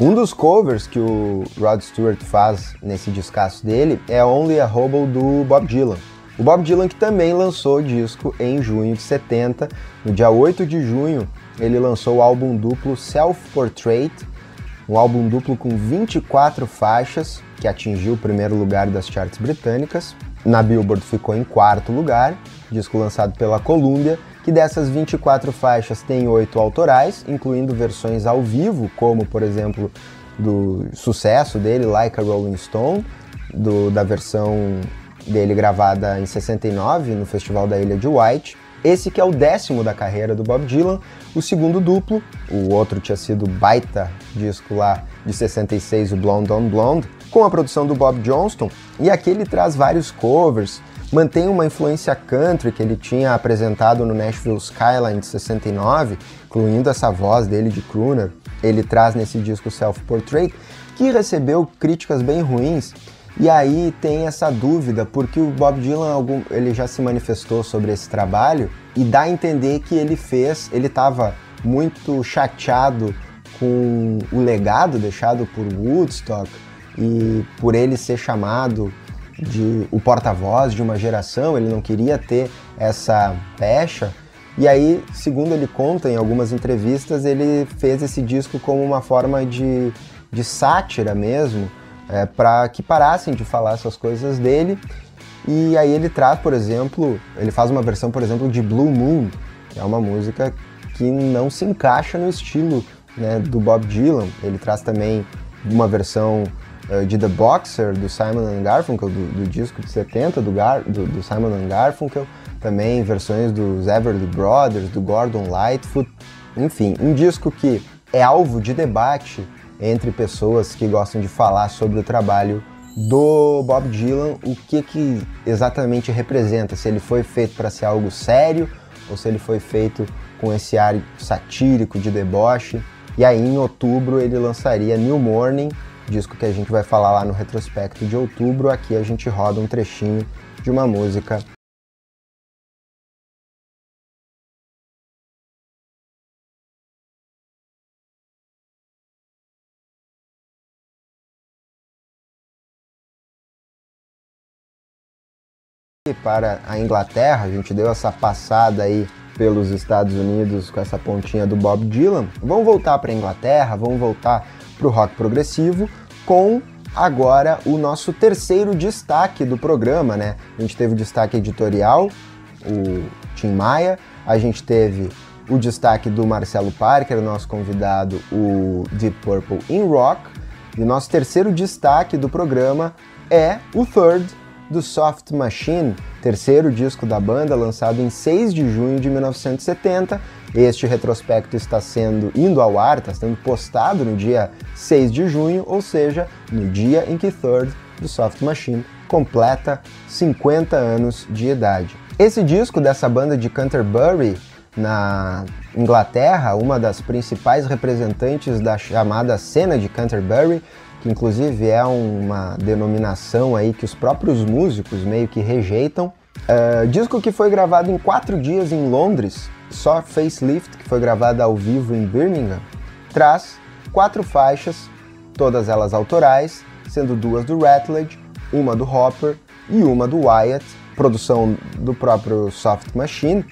Um dos covers que o Rod Stewart faz nesse discaço dele é Only a Hobo do Bob Dylan. O Bob Dylan que também lançou o disco em junho de 70. No dia 8 de junho ele lançou o álbum duplo Self Portrait, um álbum duplo com 24 faixas, que atingiu o primeiro lugar das charts britânicas. Na Billboard ficou em quarto lugar, disco lançado pela Columbia, que dessas 24 faixas tem 8 autorais, incluindo versões ao vivo, como, por exemplo, do sucesso dele, Like a Rolling Stone, da versão dele gravada em 69, no Festival da Ilha de White. Esse que é o 10º da carreira do Bob Dylan, o segundo duplo, o outro tinha sido baita disco lá de 66, o Blonde on Blonde, com a produção do Bob Johnston, e aqui ele traz vários covers, mantém uma influência country que ele tinha apresentado no Nashville Skyline de 69, incluindo essa voz dele de crooner. Ele traz nesse disco Self Portrait, que recebeu críticas bem ruins. E aí tem essa dúvida, porque o Bob Dylan ele já se manifestou sobre esse trabalho e dá a entender que ele estava muito chateado com o legado deixado por Woodstock e por ele ser chamado de o porta-voz de uma geração, ele não queria ter essa pecha. E aí, segundo ele conta em algumas entrevistas, ele fez esse disco como uma forma de sátira mesmo, para que parassem de falar essas coisas dele. E aí ele traz, por exemplo, ele faz uma versão, por exemplo, de Blue Moon, que é uma música que não se encaixa no estilo, né, do Bob Dylan. Ele traz também uma versão de The Boxer, do Simon & Garfunkel, do disco de 70, do Simon & Garfunkel, também versões dos Everly Brothers, do Gordon Lightfoot. Enfim, um disco que é alvo de debate entre pessoas que gostam de falar sobre o trabalho do Bob Dylan, o que exatamente representa, se ele foi feito para ser algo sério ou se ele foi feito com esse ar satírico de deboche. E aí em outubro ele lançaria New Morning, disco que a gente vai falar lá no retrospecto de outubro. Aqui a gente roda um trechinho de uma música. Para a Inglaterra, a gente deu essa passada aí pelos Estados Unidos com essa pontinha do Bob Dylan. Vamos voltar para a Inglaterra, vamos voltar para o rock progressivo com agora o nosso terceiro destaque do programa, né? A gente teve o destaque editorial, o Tim Maia, a gente teve o destaque do Marcelo Parker, nosso convidado, o Deep Purple in Rock, e o nosso terceiro destaque do programa é o Third, do Soft Machine, terceiro disco da banda, lançado em 6 de junho de 1970. Este retrospecto está indo ao ar, está sendo postado no dia 6 de junho, ou seja, no dia em que Third, do Soft Machine, completa 50 anos de idade. Esse disco dessa banda de Canterbury, na Inglaterra, uma das principais representantes da chamada cena de Canterbury, que inclusive é uma denominação aí que os próprios músicos meio que rejeitam. Disco que foi gravado em 4 dias em Londres, só Facelift, que foi gravada ao vivo em Birmingham, traz 4 faixas, todas elas autorais, sendo 2 do Ratledge, uma do Hopper e uma do Wyatt, produção do próprio Soft Machine,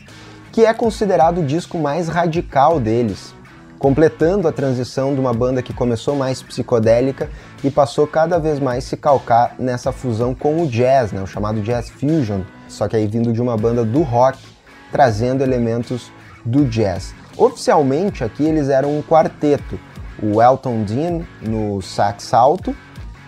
que é considerado o disco mais radical deles, completando a transição de uma banda que começou mais psicodélica e passou cada vez mais se calcar nessa fusão com o jazz, né, o chamado Jazz Fusion, só que aí vindo de uma banda do rock, trazendo elementos do jazz. Oficialmente aqui eles eram um quarteto, o Elton Dean no sax alto,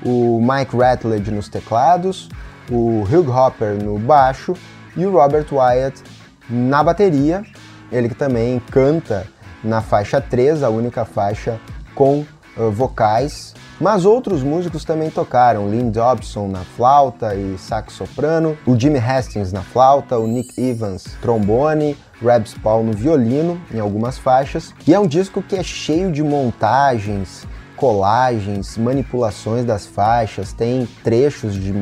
o Mike Ratledge nos teclados, o Hugh Hopper no baixo e o Robert Wyatt na bateria, ele que também canta na faixa 3, a única faixa com vocais, mas outros músicos também tocaram, Lynn Dobson na flauta e sax soprano, o Jimmy Hastings na flauta, o Nick Evans trombone, Rebs Paul no violino em algumas faixas, e é um disco que é cheio de montagens, colagens, manipulações das faixas, tem trechos de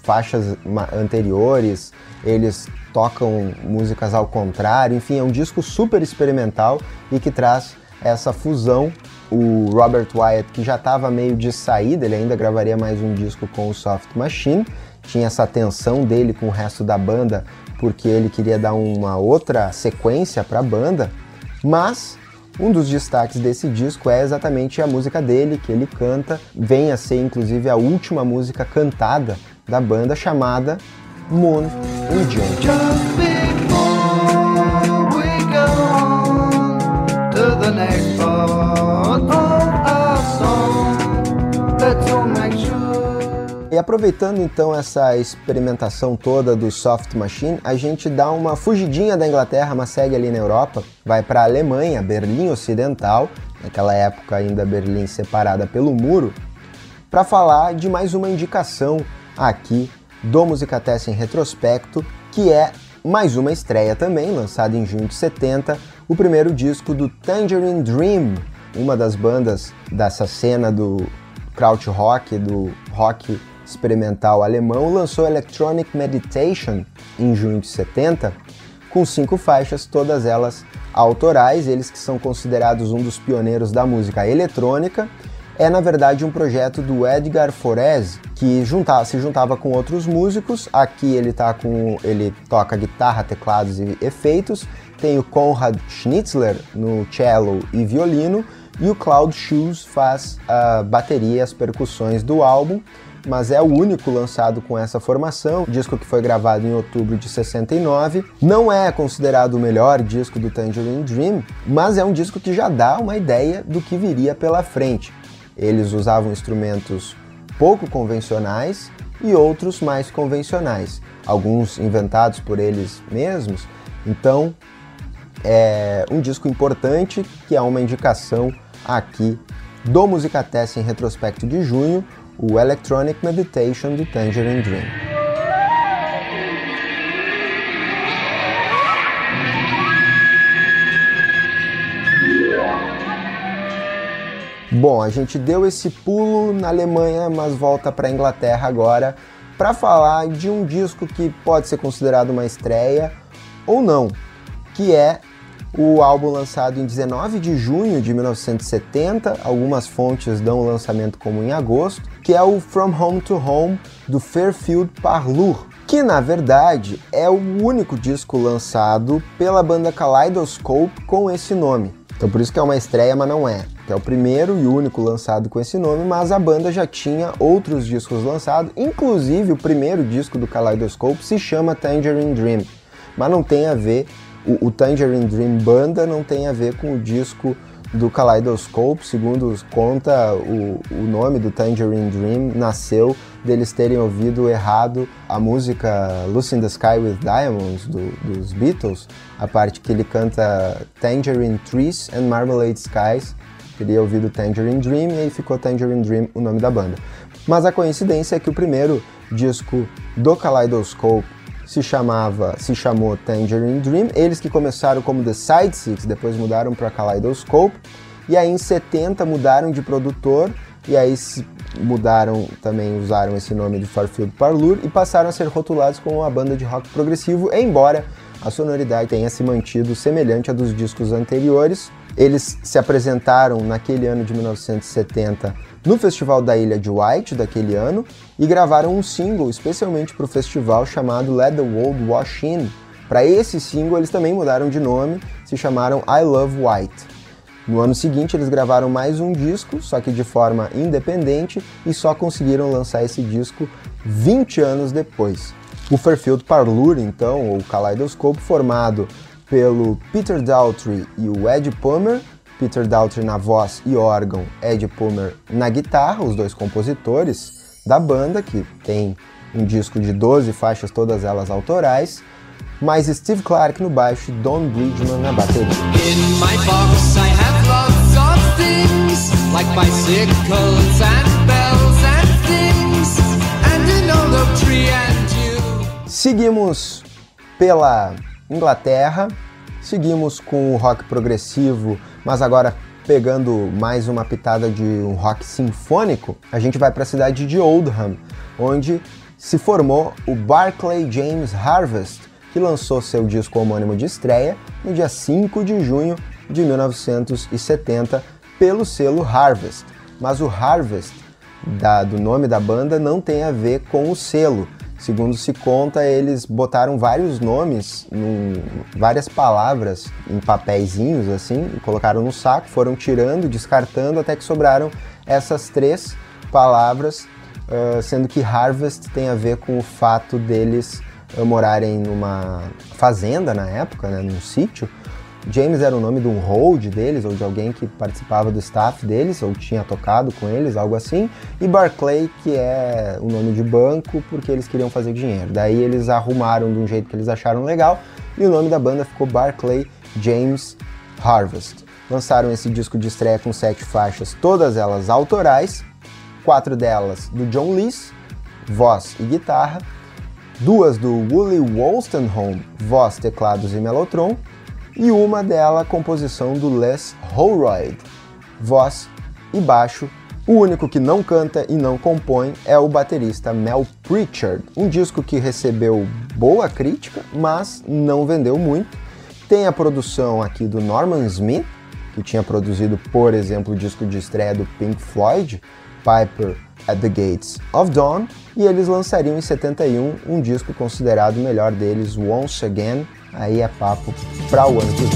faixas anteriores, eles tocam músicas ao contrário, enfim, é um disco super experimental e que traz essa fusão o Robert Wyatt, que já estava meio de saída, ele ainda gravaria mais um disco com o Soft Machine, tinha essa tensão dele com o resto da banda, porque ele queria dar uma outra sequência para a banda, mas um dos destaques desse disco é exatamente a música dele, que ele canta, vem a ser inclusive a última música cantada da banda, chamada Moon in June. E aproveitando então essa experimentação toda do Soft Machine, a gente dá uma fugidinha da Inglaterra, mas segue ali na Europa, vai para a Alemanha, Berlim Ocidental, naquela época ainda Berlim separada pelo muro, para falar de mais uma indicação aqui do Musicatessen Retrospecto, que é mais uma estreia também, lançada em junho de 70, o primeiro disco do Tangerine Dream, uma das bandas dessa cena do krautrock, do rock experimental alemão, lançou Electronic Meditation em junho de 70, com 5 faixas, todas elas autorais, eles que são considerados um dos pioneiros da música eletrônica. É na verdade um projeto do Edgar Forez, que se juntava com outros músicos. Aqui ele toca guitarra, teclados e efeitos, tem o Konrad Schnitzler no cello e violino, e o Claude Shoes faz a bateria e as percussões do álbum, mas é o único lançado com essa formação, disco que foi gravado em outubro de 69. Não é considerado o melhor disco do Tangerine Dream, mas é um disco que já dá uma ideia do que viria pela frente. Eles usavam instrumentos pouco convencionais e outros mais convencionais, alguns inventados por eles mesmos. Então é um disco importante, que é uma indicação aqui do Musicatessen em retrospecto de junho, o Electronic Meditation do Tangerine Dream. Bom, a gente deu esse pulo na Alemanha, mas volta para a Inglaterra agora para falar de um disco que pode ser considerado uma estreia ou não, que é o álbum lançado em 19 de junho de 1970, algumas fontes dão o lançamento como em agosto, que é o From Home to Home, do Fairfield Parlour, que na verdade é o único disco lançado pela banda Kaleidoscope com esse nome. Então por isso que é uma estreia, mas não é. Que é o primeiro e único lançado com esse nome, mas a banda já tinha outros discos lançados, inclusive o primeiro disco do Kaleidoscope se chama Tangerine Dream, mas não tem a ver, o Tangerine Dream banda não tem a ver com o disco do Kaleidoscope. Segundo conta, o nome do Tangerine Dream nasceu deles terem ouvido errado a música Lucy in the Sky with Diamonds dos Beatles, a parte que ele canta Tangerine Trees and Marmalade Skies, teria ouvido Tangerine Dream e aí ficou Tangerine Dream o nome da banda. Mas a coincidência é que o primeiro disco do Kaleidoscope se chamou Tangerine Dream, eles que começaram como The Side Six, depois mudaram para Kaleidoscope, e aí em 70 mudaram de produtor, e aí usaram esse nome de Fairfield Parlour e passaram a ser rotulados como uma banda de rock progressivo, embora a sonoridade tenha se mantido semelhante à dos discos anteriores. Eles se apresentaram naquele ano de 1970 no Festival da Ilha de White daquele ano e gravaram um single especialmente para o festival chamado Let the World Wash In. Para esse single eles também mudaram de nome, se chamaram I Love White. No ano seguinte eles gravaram mais um disco, só que de forma independente, e só conseguiram lançar esse disco 20 anos depois. O Fairfield Parlour, então, ou Kaleidoscope, formado pelo Peter Daltrey e o Ed Palmer, Peter Daltrey na voz e órgão, Ed Palmer na guitarra, os dois compositores da banda, que tem um disco de 12 faixas, todas elas autorais, mais Steve Clark no baixo e Don Bridgman na bateria. In my box I have lots of things, like bicycles and bells and things, and an old oak tree and you. Seguimos pela Inglaterra, seguimos com o rock progressivo, mas agora pegando mais uma pitada de um rock sinfônico, a gente vai para a cidade de Oldham, onde se formou o Barclay James Harvest, que lançou seu disco homônimo de estreia no dia 5 de junho de 1970, pelo selo Harvest. Mas o Harvest do nome da banda não tem a ver com o selo. Segundo se conta, eles botaram vários nomes, várias palavras em papeizinhos assim, e colocaram no saco, foram tirando, descartando, até que sobraram essas 3 palavras, sendo que Harvest tem a ver com o fato deles morarem numa fazenda na época, né, num sítio. James era o nome de um hold deles, ou de alguém que participava do staff deles, ou tinha tocado com eles, algo assim. E Barclay, que é o nome de banco, porque eles queriam fazer dinheiro. Daí eles arrumaram de um jeito que eles acharam legal, e o nome da banda ficou Barclay James Harvest. Lançaram esse disco de estreia com 7 faixas, todas elas autorais, 4 delas do John Lees, voz e guitarra, 2 do Wooly Wolstenholme, voz, teclados e mellotron, e uma dela, composição do Les Holroyd, voz e baixo. O único que não canta e não compõe é o baterista Mel Pritchard, um disco que recebeu boa crítica, mas não vendeu muito. Tem a produção aqui do Norman Smith, que tinha produzido, por exemplo, o disco de estreia do Pink Floyd, Piper at the Gates of Dawn, e eles lançariam em 71 um disco considerado o melhor deles, Once Again. Aí é papo para o ano que vem.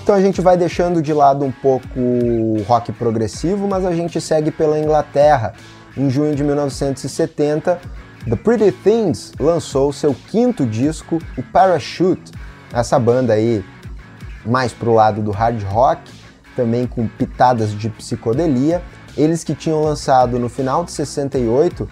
Então a gente vai deixando de lado um pouco o rock progressivo, mas a gente segue pela Inglaterra. Em junho de 1970, The Pretty Things lançou seu 5º disco, o Parachute. Essa banda aí, mais pro lado do hard rock, também com pitadas de psicodelia. Eles que tinham lançado no final de 68,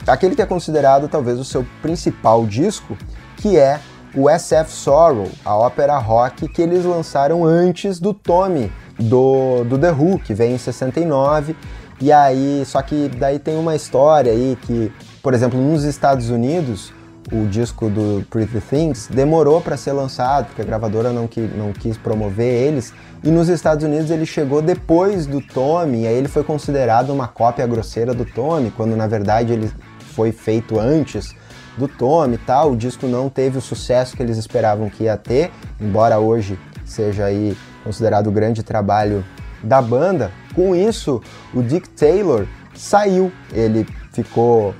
aquele que é considerado talvez o seu principal disco, que é o SF Sorrow, a ópera rock que eles lançaram antes do Tommy, do The Who, que veio em 69. E aí, só que daí tem uma história aí que, por exemplo, nos Estados Unidos, o disco do Pretty Things demorou para ser lançado, porque a gravadora não quis promover eles, e nos Estados Unidos ele chegou depois do Tommy, e aí ele foi considerado uma cópia grosseira do Tommy, quando na verdade ele foi feito antes do Tommy e tal. O disco não teve o sucesso que eles esperavam que ia ter, embora hoje seja aí considerado o grande trabalho da banda. Com isso, o Dick Taylor saiu, ele ficou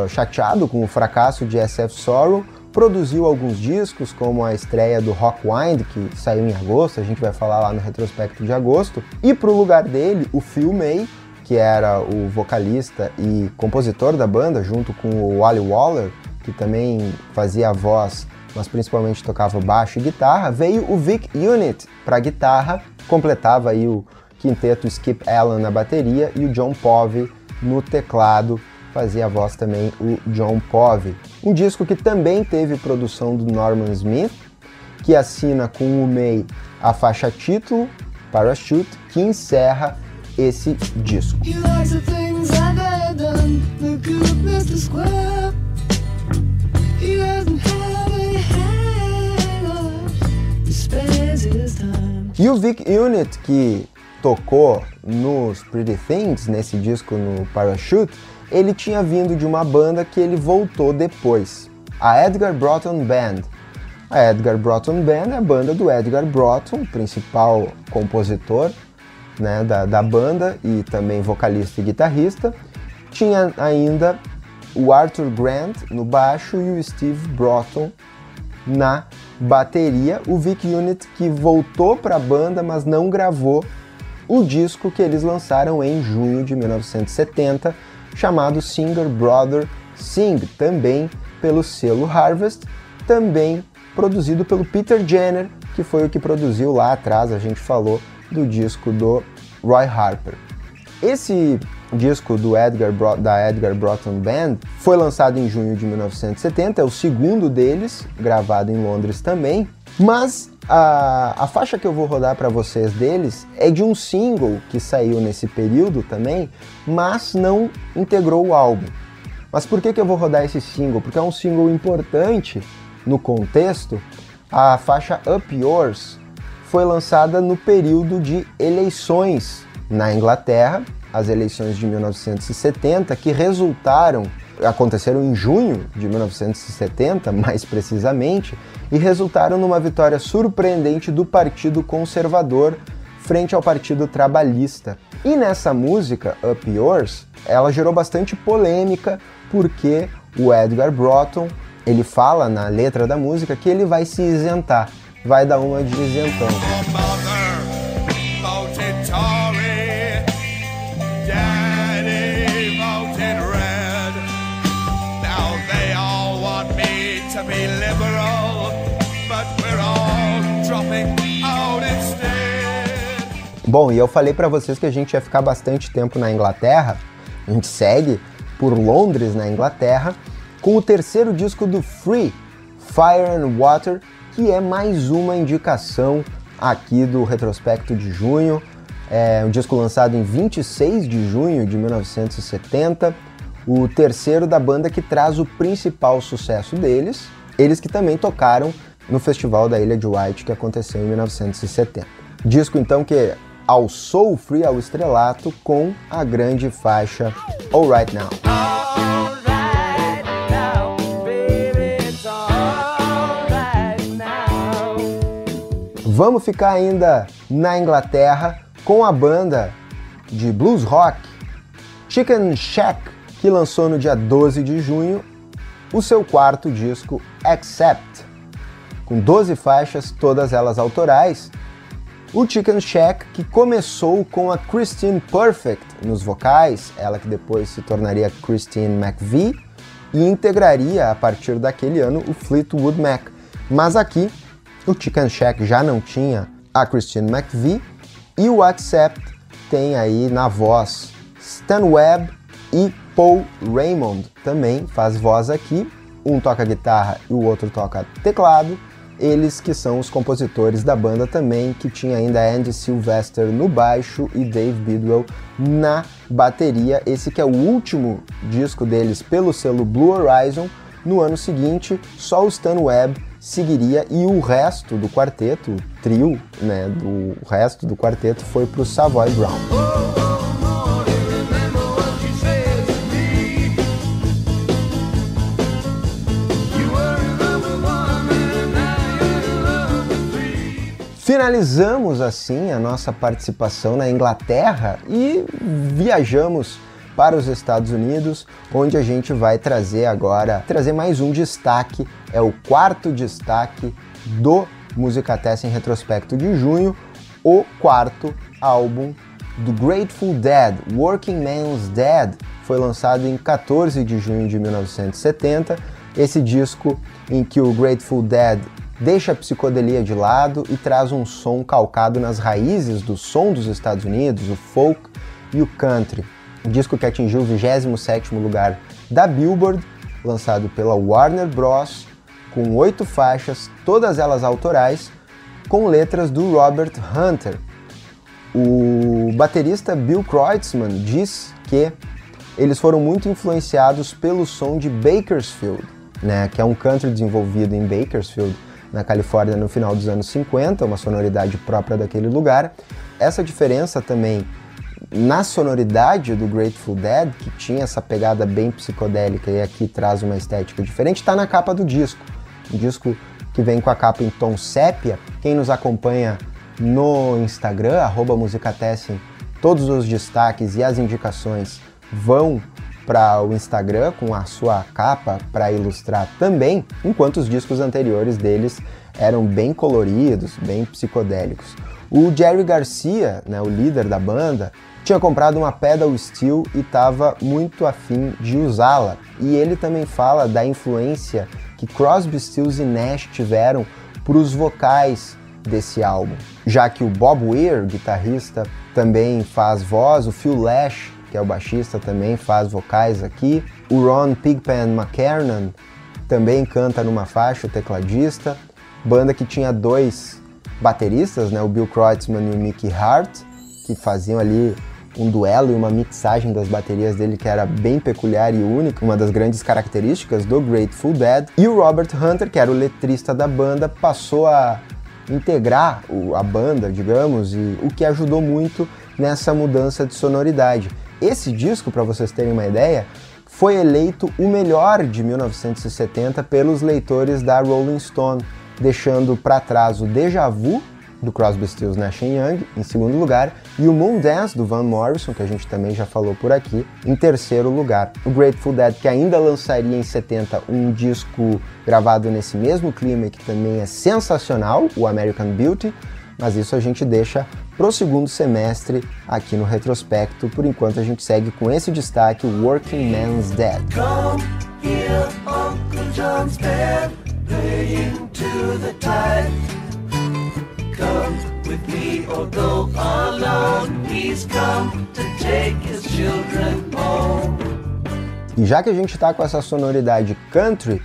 chateado com o fracasso de SF Sorrow, produziu alguns discos, como a estreia do Rockwind, que saiu em agosto, a gente vai falar lá no retrospecto de agosto, e pro lugar dele, o Phil May, que era o vocalista e compositor da banda, junto com o Wally Waller, que também fazia a voz, mas principalmente tocava baixo e guitarra, veio o Vic Unit para guitarra, completava aí o quinteto Skip Allen na bateria e o John Povey no teclado, fazia a voz também o John Povey. Um disco que também teve produção do Norman Smith, que assina com o May a faixa título, Parachute, que encerra esse disco. E o Vic Unit, que tocou nos Pretty Things, nesse disco no Parachute, ele tinha vindo de uma banda que ele voltou depois, a Edgar Broughton Band. A Edgar Broughton Band é a banda do Edgar Broughton, principal compositor, né, da banda e também vocalista e guitarrista. Tinha ainda o Arthur Grant no baixo e o Steve Broughton na bateria. O Vic Unit que voltou para a banda, mas não gravou o disco que eles lançaram em junho de 1970, chamado Singer Brother Sing, também pelo selo Harvest, também produzido pelo Peter Jenner, que foi o que produziu lá atrás, a gente falou, do disco do Roy Harper. Esse disco da Edgar Broughton Band foi lançado em junho de 1970, é o segundo deles, gravado em Londres também, mas a faixa que eu vou rodar para vocês deles é de um single que saiu nesse período também, mas não integrou o álbum. Mas por que eu vou rodar esse single? Porque é um single importante no contexto. A faixa Up Yours foi lançada no período de eleições na Inglaterra, as eleições de 1970, que resultaram aconteceram em junho de 1970, mais precisamente, e resultaram numa vitória surpreendente do Partido Conservador frente ao Partido Trabalhista. E nessa música, Up Yours, ela gerou bastante polêmica porque o Edgar Broughton, ele fala na letra da música que ele vai se isentar, vai dar uma de isentão. Bom, e eu falei pra vocês que a gente ia ficar bastante tempo na Inglaterra. A gente segue por Londres, na Inglaterra, com o terceiro disco do Free, Fire and Water, que é mais uma indicação aqui do retrospecto de junho. É um disco lançado em 26 de junho de 1970, o terceiro da banda que traz o principal sucesso deles, eles que também tocaram no Festival da Ilha de Wight, que aconteceu em 1970. Disco então que alçou o Free ao estrelato com a grande faixa All Right Now. Vamos ficar ainda na Inglaterra com a banda de blues rock Chicken Shack, que lançou no dia 12 de junho o seu quarto disco Accept, com 12 faixas, todas elas autorais. O Chicken Shack, que começou com a Christine Perfect nos vocais, ela que depois se tornaria Christine McVie, e integraria a partir daquele ano o Fleetwood Mac. Mas aqui o Chicken Shack já não tinha a Christine McVie, e o Accept tem aí na voz Stan Webb e Paul Raymond, também faz voz aqui, um toca guitarra e o outro toca teclado. Eles que são os compositores da banda também, que tinha ainda Andy Sylvester no baixo e Dave Bidwell na bateria. Esse que é o último disco deles pelo selo Blue Horizon. No ano seguinte, só o Stan Webb seguiria e o resto do quarteto, o trio, né, do resto do quarteto foi para o Savoy Brown. Finalizamos assim a nossa participação na Inglaterra e viajamos para os Estados Unidos, onde a gente vai trazer mais um destaque, é o quarto destaque do Musicatessen Retrospecto de junho, o quarto álbum do Grateful Dead, Working Man's Dead, foi lançado em 14 de junho de 1970, esse disco em que o Grateful Dead deixa a psicodelia de lado e traz um som calcado nas raízes do som dos Estados Unidos, o folk e o country. Um disco que atingiu o 27º lugar da Billboard, lançado pela Warner Bros., com 8 faixas, todas elas autorais, com letras do Robert Hunter. O baterista Bill Kreutzmann diz que eles foram muito influenciados pelo som de Bakersfield, né, que é um country desenvolvido em Bakersfield, na Califórnia, no final dos anos 50, uma sonoridade própria daquele lugar. Essa diferença também na sonoridade do Grateful Dead, que tinha essa pegada bem psicodélica e aqui traz uma estética diferente, está na capa do disco. Um disco que vem com a capa em tom sépia. Quem nos acompanha no Instagram, @musicatessen, todos os destaques e as indicações vão para o Instagram com a sua capa para ilustrar também, enquanto os discos anteriores deles eram bem coloridos, bem psicodélicos. O Jerry Garcia, né, o líder da banda, tinha comprado uma pedal steel e estava muito afim de usá-la. E ele também fala da influência que Crosby, Stills e Nash tiveram para os vocais desse álbum, já que o Bob Weir, guitarrista, também faz voz, o Phil Lesh, que é o baixista, também faz vocais aqui. O Ron Pigpen McKernan também canta numa faixa, o tecladista. Banda que tinha 2 bateristas, né, o Bill Kreutzmann e o Mickey Hart, que faziam ali um duelo e uma mixagem das baterias dele que era bem peculiar e única, uma das grandes características do Grateful Dead. E o Robert Hunter, que era o letrista da banda, passou a integrar a banda, digamos, e o que ajudou muito nessa mudança de sonoridade. Esse disco, para vocês terem uma ideia, foi eleito o melhor de 1970 pelos leitores da Rolling Stone, deixando para trás o Deja Vu, do Crosby, Stills, Nash & Young, em segundo lugar, e o Moondance, do Van Morrison, que a gente também já falou por aqui, em terceiro lugar. O Grateful Dead, que ainda lançaria em 70 um disco gravado nesse mesmo clima e que também é sensacional, o American Beauty, mas isso a gente deixa pro segundo semestre aqui no retrospecto. Por enquanto a gente segue com esse destaque, Working Man's Dead. Come hear Uncle John's band playing to the tide. Come with me or go alone. He's come to take his children home. E já que a gente tá com essa sonoridade country,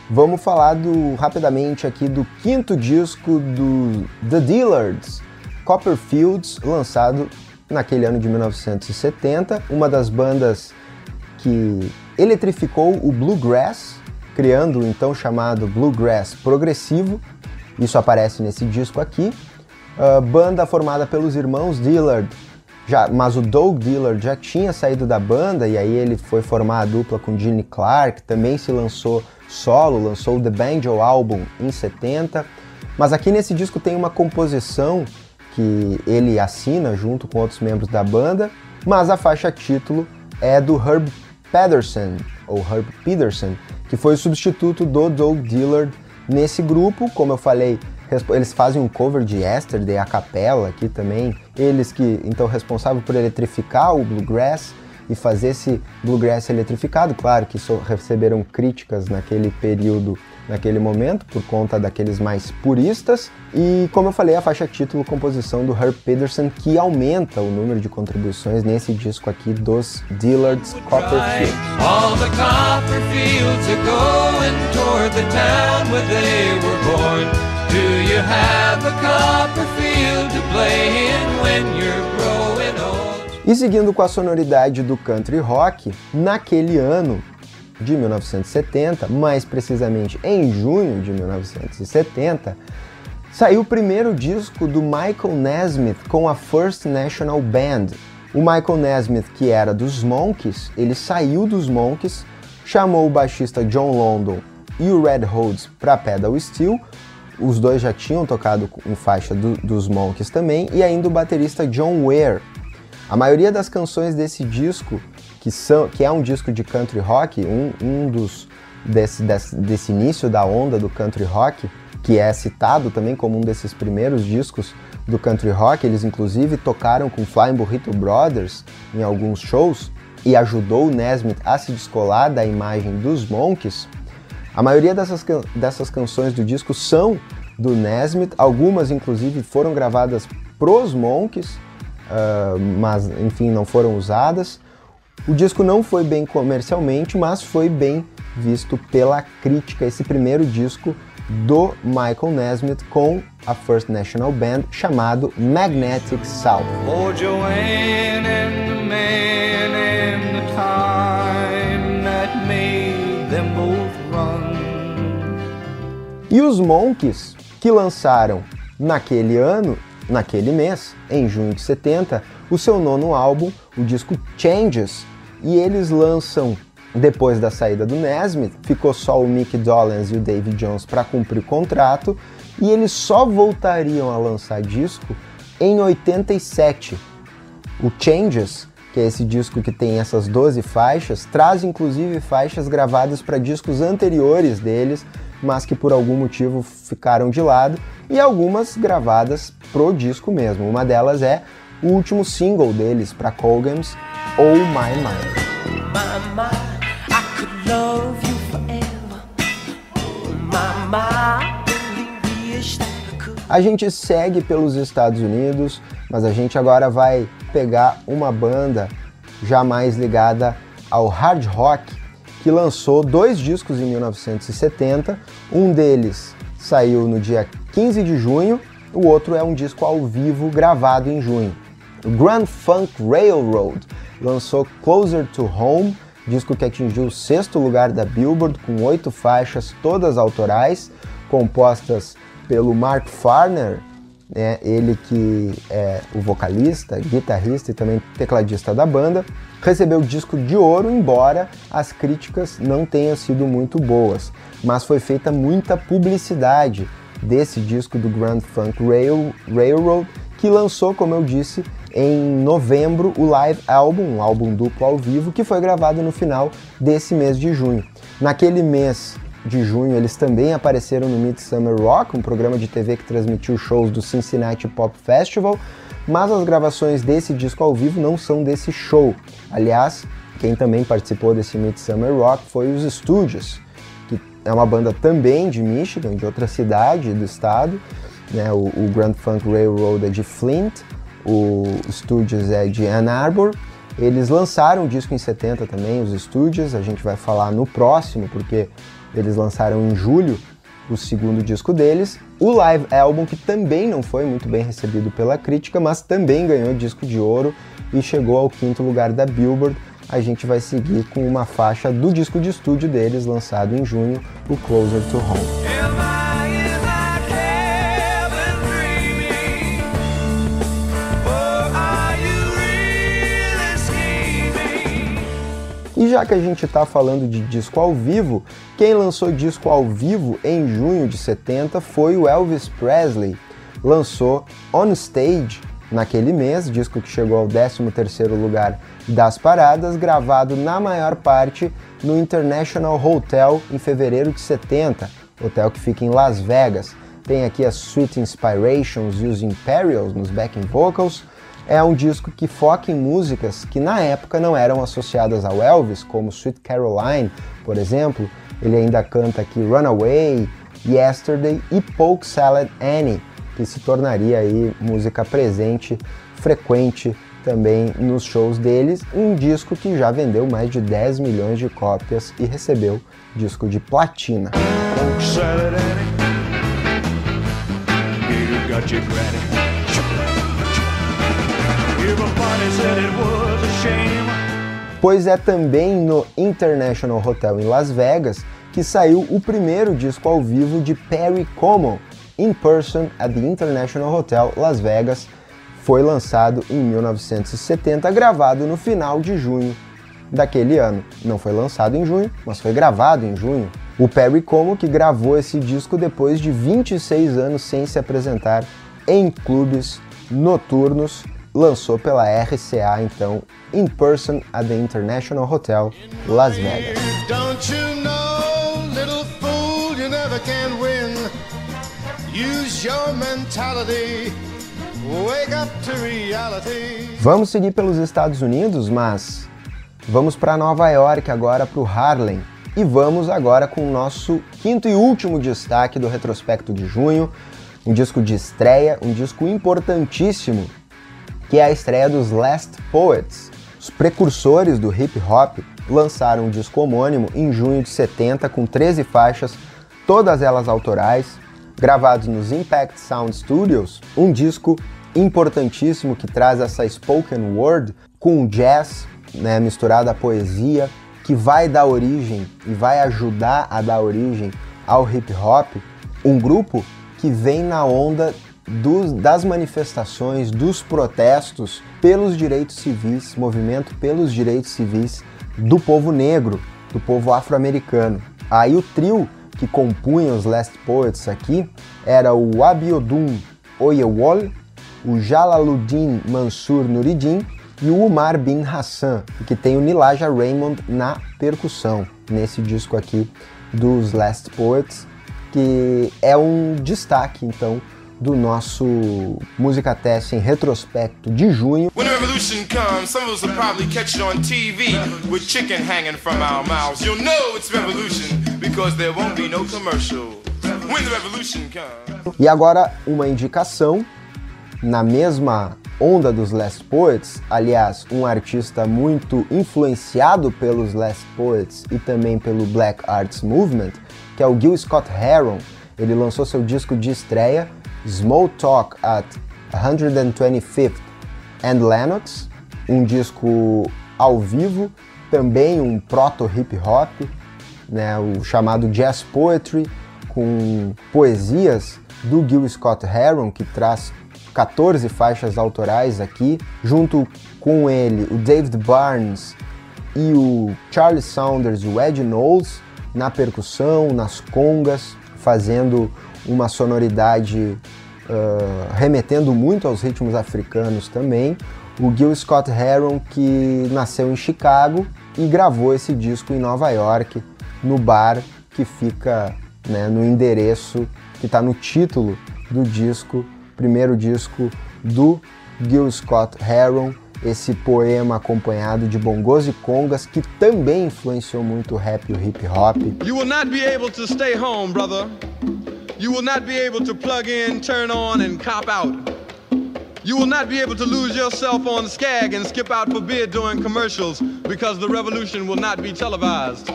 vamos falar rapidamente aqui do quinto disco do The Dillards, Copperfields, lançado naquele ano de 1970, uma das bandas que eletrificou o bluegrass, criando o então chamado bluegrass progressivo. Isso aparece nesse disco aqui. Banda formada pelos irmãos Dillard, mas o Doug Dillard já tinha saído da banda e aí ele foi formar a dupla com Gene Clark, também se lançou solo, lançou o The Banjo Album em 70. Mas aqui nesse disco tem uma composição que ele assina junto com outros membros da banda, mas a faixa título é do Herb Pedersen, que foi o substituto do Doug Dillard nesse grupo. Como eu falei, eles fazem um cover de Yesterday a capela aqui também, eles que então responsáveis por eletrificar o bluegrass e fazer esse bluegrass eletrificado. Claro que receberam críticas naquele período, naquele momento, por conta daqueles mais puristas. E como eu falei, a faixa título, composição do Herb Pedersen, que aumenta o número de contribuições nesse disco aqui dos Dillards, Copperfield. All the Copperfields are going toward the town where they were born. Do you have a Copperfield to play in when you're growing old? E seguindo com a sonoridade do country rock, naquele ano de 1970, mais precisamente em junho de 1970, saiu o primeiro disco do Michael Nesmith com a First National Band. O Michael Nesmith, que era dos Monkees, ele saiu dos Monkees, chamou o baixista John London e o Red Rhodes para Pedal Steel. Os dois já tinham tocado em faixa dos Monkees também, e ainda o baterista John Ware. A maioria das canções desse disco, que é um disco de country rock, desse início da onda do country rock, que é citado também como um desses primeiros discos do country rock. Eles inclusive tocaram com Flying Burrito Brothers em alguns shows e ajudou o Nesmith a se descolar da imagem dos Monkees. A maioria dessas canções do disco são do Nesmith, algumas inclusive foram gravadas pros Monkees, mas enfim não foram usadas. O disco não foi bem comercialmente, mas foi bem visto pela crítica, esse primeiro disco do Michael Nesmith com a First National Band, chamado Magnetic South. Oh, Joanne and the man and the time that made them both run. E os Monkees, que lançaram naquele ano, naquele mês, em junho de 70, o seu nono álbum, o disco Changes, e eles lançam, depois da saída do Nesmith, ficou só o Mick Dolenz e o Davy Jones para cumprir o contrato, e eles só voltariam a lançar disco em 87. O Changes, que é esse disco que tem essas 12 faixas, traz inclusive faixas gravadas para discos anteriores deles, mas que por algum motivo ficaram de lado, e algumas gravadas pro disco mesmo. Uma delas é o último single deles para Colgan's, Oh My My. My, my, I could love you forever. Oh, my, my, only wish that I could. A gente segue pelos Estados Unidos, mas a gente agora vai pegar uma banda já mais ligada ao hard rock, que lançou 2 discos em 1970, um deles saiu no dia 15 de junho, o outro é um disco ao vivo gravado em junho. O Grand Funk Railroad lançou Closer to Home, disco que atingiu o 6º lugar da Billboard, com 8 faixas, todas autorais, compostas pelo Mark Farner, né? Ele que é o vocalista, guitarrista e também tecladista da banda, recebeu o disco de ouro, embora as críticas não tenham sido muito boas, mas foi feita muita publicidade desse disco do Grand Funk Railroad, que lançou, como eu disse, em novembro o Live Album, um álbum duplo ao vivo, que foi gravado no final desse mês de junho. Naquele mês de junho eles também apareceram no Midsummer Rock, um programa de TV que transmitiu shows do Cincinnati Pop Festival, mas as gravações desse disco ao vivo não são desse show. Aliás, quem também participou desse Midsummer Rock foi os Stooges, que é uma banda também de Michigan, de outra cidade do estado, né? O Grand Funk Railroad é de Flint, o Stooges é de Ann Arbor. Eles lançaram um disco em 70 também, os Stooges, a gente vai falar no próximo, porque eles lançaram em julho o segundo disco deles. O Live Album, que também não foi muito bem recebido pela crítica, mas também ganhou disco de ouro e chegou ao 5º lugar da Billboard. A gente vai seguir com uma faixa do disco de estúdio deles, lançado em junho, o Closer to Home. E já que a gente está falando de disco ao vivo, quem lançou disco ao vivo em junho de 70 foi o Elvis Presley. Lançou On Stage naquele mês, disco que chegou ao 13º lugar das paradas, gravado na maior parte no International Hotel em fevereiro de 70, hotel que fica em Las Vegas. Tem aqui as Sweet Inspirations e os Imperials nos backing vocals. É um disco que foca em músicas que na época não eram associadas ao Elvis, como Sweet Caroline, por exemplo. Ele ainda canta aqui Runaway, Yesterday e Polk Salad Annie, que se tornaria aí música presente, frequente também nos shows deles. Um disco que já vendeu mais de 10 milhões de cópias e recebeu disco de platina. Polk Salad Annie, you got your granny. Pois é também no International Hotel em Las Vegas que saiu o primeiro disco ao vivo de Perry Como, In Person at the International Hotel Las Vegas. Foi lançado em 1970, gravado no final de junho daquele ano. Não foi lançado em junho, mas foi gravado em junho. O Perry Como que gravou esse disco depois de 26 anos sem se apresentar em clubes noturnos. Lançou pela RCA, então, In Person at the International Hotel, Las Vegas. Don't you know, little fool, you never can win. Use your mentality. Wake up to reality. Vamos seguir pelos Estados Unidos, mas vamos para Nova York agora, para o Harlem. E vamos agora com o nosso quinto e último destaque do retrospecto de junho. Um disco de estreia, um disco importantíssimo, que é a estreia dos Last Poets. Os precursores do hip hop lançaram um disco homônimo em junho de 70 com 13 faixas, todas elas autorais, gravados nos Impact Sound Studios, um disco importantíssimo que traz essa spoken word com jazz, né, misturado à poesia, que vai dar origem e vai ajudar a dar origem ao hip hop, um grupo que vem na onda das manifestações, dos protestos pelos direitos civis, movimento pelos direitos civis do povo negro, do povo afro-americano. Aí o trio que compunha os Last Poets aqui era o Abiodun Oyewole, o Jalaluddin Mansur Nuruddin e o Umar bin Hassan, que tem o Nilaja Raymond na percussão, nesse disco aqui dos Last Poets, que é um destaque, então, do nosso Música Test em retrospecto de junho. When the revolution comes, some of us will probably catch it on TV with chicken hanging from our mouths. You'll know it's revolution because there won't be no commercial. When the revolution comes. E agora uma indicação na mesma onda dos Last Poets, aliás, um artista muito influenciado pelos Last Poets e também pelo Black Arts Movement, que é o Gil Scott-Heron. Ele lançou seu disco de estreia, Small Talk at 125th and Lenox, um disco ao vivo, também um proto-hip hop, né, o chamado Jazz Poetry, com poesias do Gil Scott-Heron, que traz 14 faixas autorais aqui, junto com ele o David Barnes e o Charlie Saunders e o Ed Knowles na percussão, nas congas, fazendo uma sonoridade remetendo muito aos ritmos africanos também. O Gil Scott-Heron, que nasceu em Chicago e gravou esse disco em Nova York, no bar que fica, né, no endereço que está no título do disco, primeiro disco do Gil Scott-Heron, esse poema acompanhado de bongos e congas que também influenciou muito o rap e o hip hop. You will not be able to stay home, brother. You will not be able to plug in, turn on and cop out. You will not be able to lose yourself on Skag and skip out for beer during commercials because the revolution will not be televised.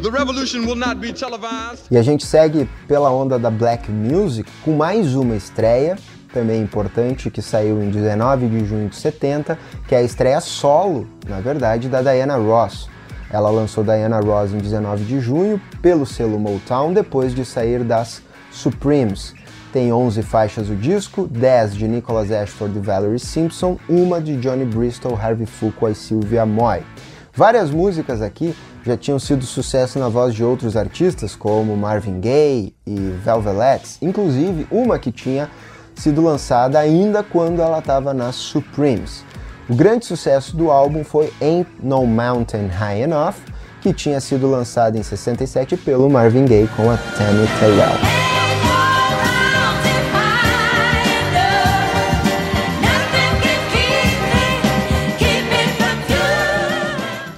The revolution will not be televised. E a gente segue pela onda da Black Music com mais uma estreia, também importante, que saiu em 19 de junho de 70, que é a estreia solo, na verdade, da Diana Ross. Ela lançou Diana Ross em 19 de junho pelo selo Motown, depois de sair das Supremes. Tem 11 faixas o disco, 10 de Nicholas Ashford e Valerie Simpson, uma de Johnny Bristol, Harvey Fuqua e Sylvia Moy. Várias músicas aqui já tinham sido sucesso na voz de outros artistas, como Marvin Gaye e Velvelettes, inclusive uma que tinha sido lançada ainda quando ela estava nas Supremes. O grande sucesso do álbum foi Ain't No Mountain High Enough, que tinha sido lançado em 67 pelo Marvin Gaye com a Tammy Terrell.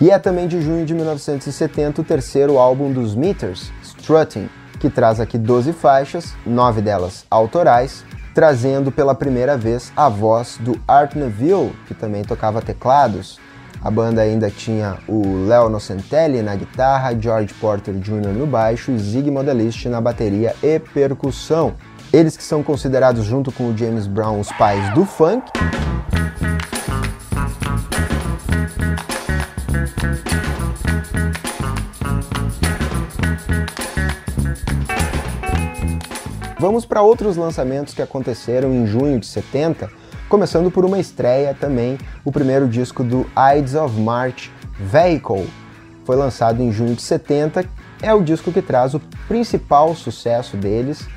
E é também de junho de 1970 o terceiro álbum dos Meters, Strutting, que traz aqui 12 faixas, 9 delas autorais, trazendo pela primeira vez a voz do Art Neville, que também tocava teclados. A banda ainda tinha o Leo Nocentelli na guitarra, George Porter Jr. no baixo e Ziggy Modelist na bateria e percussão. Eles que são considerados, junto com o James Brown, os pais do funk. Vamos para outros lançamentos que aconteceram em junho de 70, começando por uma estreia também, o primeiro disco do Ides of March, Vehicle. Foi lançado em junho de 70, é o disco que traz o principal sucesso deles,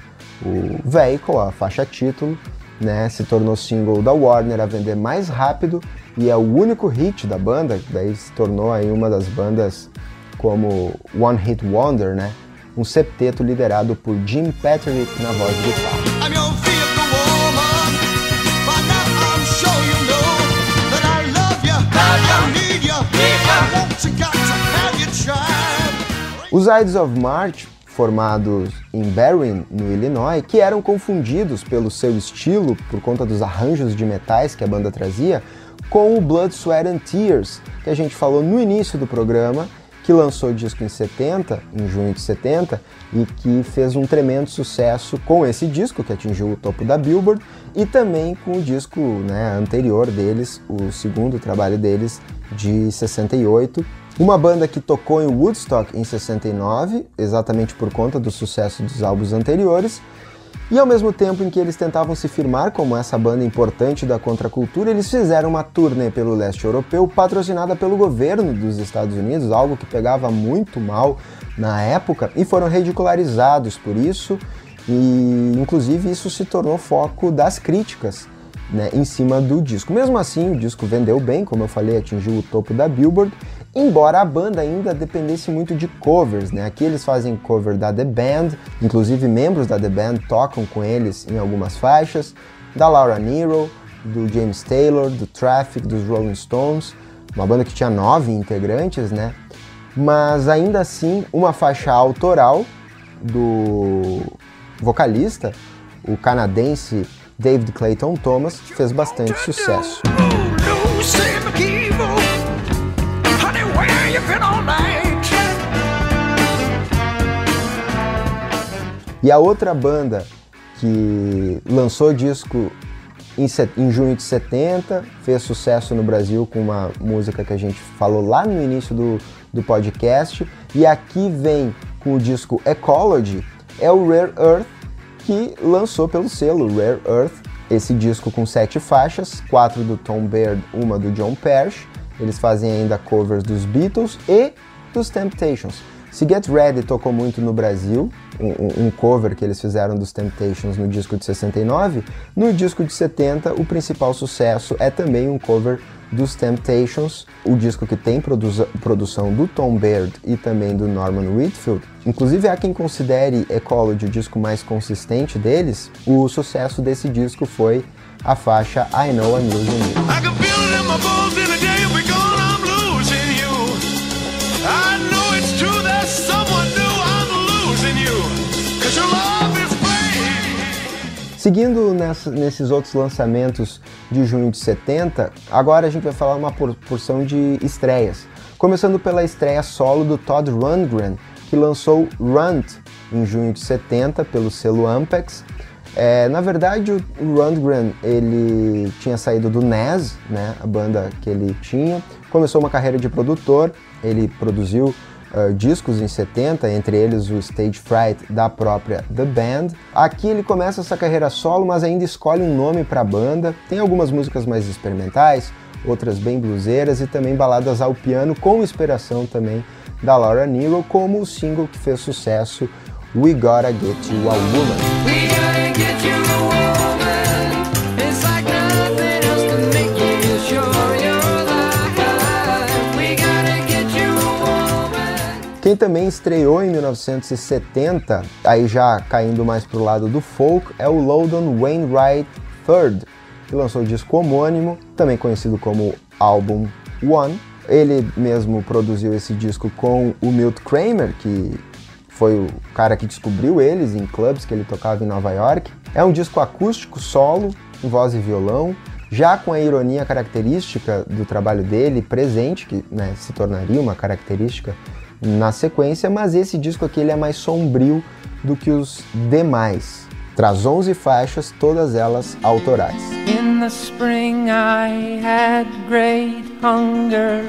o Vehicle, a faixa título, né, se tornou single da Warner a vender mais rápido e é o único hit da banda, daí se tornou aí uma das bandas como One Hit Wonder, né? Um septeto liderado por Jim Patrick na voz de guitarra. Os Ides of March, formados em Berwyn, no Illinois, que eram confundidos pelo seu estilo, por conta dos arranjos de metais que a banda trazia, com o Blood, Sweat and Tears, que a gente falou no início do programa, que lançou o disco em 70, em junho de 70, e que fez um tremendo sucesso com esse disco, que atingiu o topo da Billboard, e também com o disco, né, anterior deles, o segundo trabalho deles, de 68. Uma banda que tocou em Woodstock em 69, exatamente por conta do sucesso dos álbuns anteriores, e ao mesmo tempo em que eles tentavam se firmar como essa banda importante da contracultura, eles fizeram uma turnê pelo leste europeu patrocinada pelo governo dos Estados Unidos, algo que pegava muito mal na época, e foram ridicularizados por isso, e inclusive isso se tornou foco das críticas, né, em cima do disco. Mesmo assim, o disco vendeu bem, como eu falei, atingiu o topo da Billboard, embora a banda ainda dependesse muito de covers, né? Aqui eles fazem cover da The Band, inclusive membros da The Band tocam com eles em algumas faixas, da Laura Nyro, do James Taylor, do Traffic, dos Rolling Stones, uma banda que tinha 9 integrantes, né? Mas ainda assim, uma faixa autoral do vocalista, o canadense David Clayton Thomas, fez bastante sucesso. E a outra banda que lançou disco em junho de 70, fez sucesso no Brasil com uma música que a gente falou lá no início do podcast, e aqui vem com o disco Ecology, é o Rare Earth, que lançou pelo selo Rare Earth esse disco com 7 faixas, 4 do Tom Baird, uma do John Parrish. Eles fazem ainda covers dos Beatles e dos Temptations. Se Get Ready tocou muito no Brasil, um cover que eles fizeram dos Temptations no disco de 69, no disco de 70 o principal sucesso é também um cover dos Temptations, o disco que tem produção do Tom Baird e também do Norman Whitfield. Inclusive há quem considere Ecology o disco mais consistente deles. O sucesso desse disco foi a faixa I Know I'm Losing You. Seguindo nesses outros lançamentos de junho de 70, agora a gente vai falar uma porção de estreias. Começando pela estreia solo do Todd Rundgren, que lançou Runt em junho de 70 pelo selo Ampex. Na verdade, o Rundgren ele tinha saído do Nas, né, a banda que ele tinha, começou uma carreira de produtor, ele produziu discos em 70, entre eles o Stage Fright da própria The Band. Aqui ele começa essa carreira solo, mas ainda escolhe um nome para a banda. Tem algumas músicas mais experimentais, outras bem bluseiras e também baladas ao piano, com inspiração também da Laura Nyro, como o single que fez sucesso, We Gotta Get You a Woman. We gotta get you a woman. It's like nothing else can make you sure you're alive. We gotta get you a woman. Quem também estreou em 1970, aí já caindo mais pro lado do folk, é o Loudon Wainwright III, que lançou o disco homônimo, também conhecido como Album One. Ele mesmo produziu esse disco com o Milt Kramer, que foi o cara que descobriu eles em clubs que ele tocava em Nova York. É um disco acústico, solo, com voz e violão, já com a ironia característica do trabalho dele presente, que né, se tornaria uma característica na sequência, mas esse disco aqui ele é mais sombrio do que os demais. Traz 11 faixas, todas elas autorais. In the spring I had great hunger.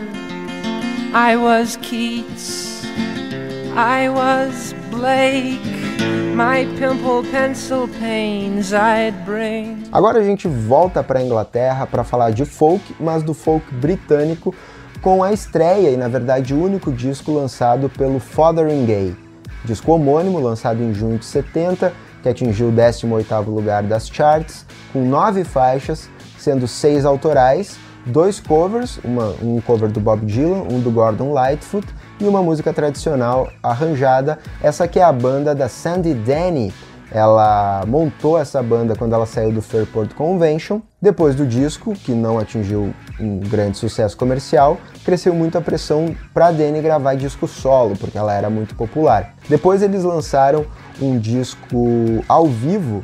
I was Keats, I was Blake, my pimple pencil pains I'd bring. Agora a gente volta para a Inglaterra para falar de folk, mas do folk britânico, com a estreia e na verdade o único disco lançado pelo Fotheringay, disco homônimo lançado em junho de 70, que atingiu o 18º lugar das charts, com 9 faixas, sendo 6 autorais, 2 covers, um cover do Bob Dylan, um do Gordon Lightfoot e uma música tradicional arranjada. Essa aqui é a banda da Sandy Denny. Ela montou essa banda quando ela saiu do Fairport Convention. Depois do disco, que não atingiu um grande sucesso comercial, cresceu muito a pressão para Denny gravar disco solo, porque ela era muito popular. Depois eles lançaram um disco ao vivo,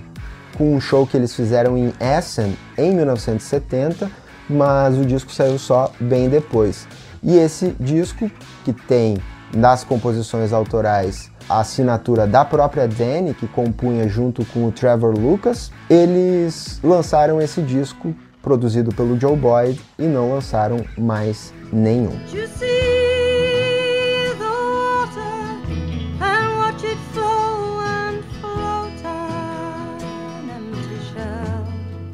com um show que eles fizeram em Essen em 1970, mas o disco saiu só bem depois. E esse disco, que tem nas composições autorais a assinatura da própria Denny, que compunha junto com o Trevor Lucas, eles lançaram esse disco produzido pelo Joe Boyd e não lançaram mais nenhum.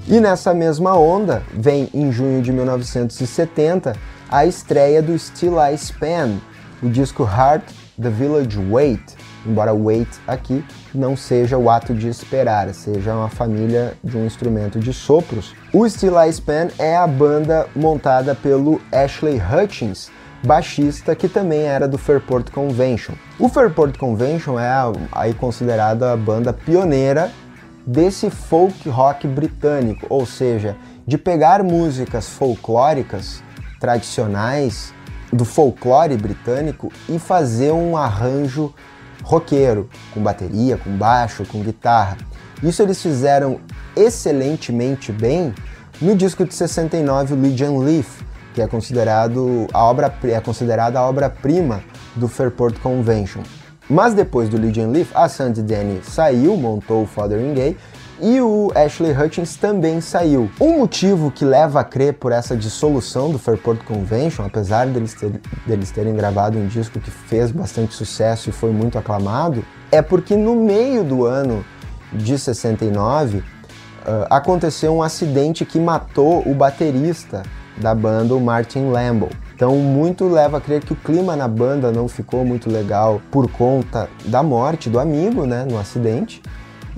E nessa mesma onda, vem em junho de 1970 a estreia do Still I Span, o disco Heart the Village Wait, embora wait aqui não seja o ato de esperar, seja uma família de um instrumento de sopros. O Still I Span é a banda montada pelo Ashley Hutchins, baixista que também era do Fairport Convention. O Fairport Convention é aí considerada a banda pioneira desse folk rock britânico, ou seja, de pegar músicas folclóricas tradicionais do folclore britânico e fazer um arranjo roqueiro, com bateria, com baixo, com guitarra. Isso eles fizeram excelentemente bem no disco de 69, o Legion Leaf, que é considerada a obra-prima do Fairport Convention. Mas depois do Legion Leaf, a Sandy Denny saiu, montou o Fotheringay, e o Ashley Hutchins também saiu. Um motivo que leva a crer por essa dissolução do Fairport Convention, apesar deles terem gravado um disco que fez bastante sucesso e foi muito aclamado, é porque no meio do ano de 69, aconteceu um acidente que matou o baterista da banda, o Martin Lambo. Então muito leva a crer que o clima na banda não ficou muito legal por conta da morte do amigo, né, no acidente,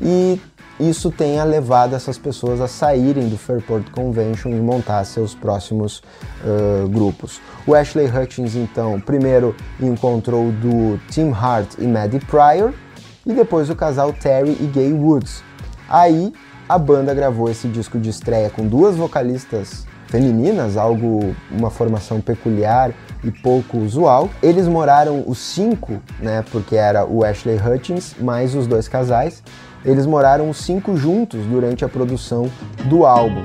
e isso tenha levado essas pessoas a saírem do Fairport Convention e montar seus próximos grupos. O Ashley Hutchins, então, primeiro encontrou do Tim Hart e Maddie Pryor, e depois o casal Terry e Gay Woods. Aí a banda gravou esse disco de estreia com 2 vocalistas femininas, uma formação peculiar e pouco usual. Eles moraram os 5, né, porque era o Ashley Hutchins mais os 2 casais, eles moraram os 5 juntos durante a produção do álbum.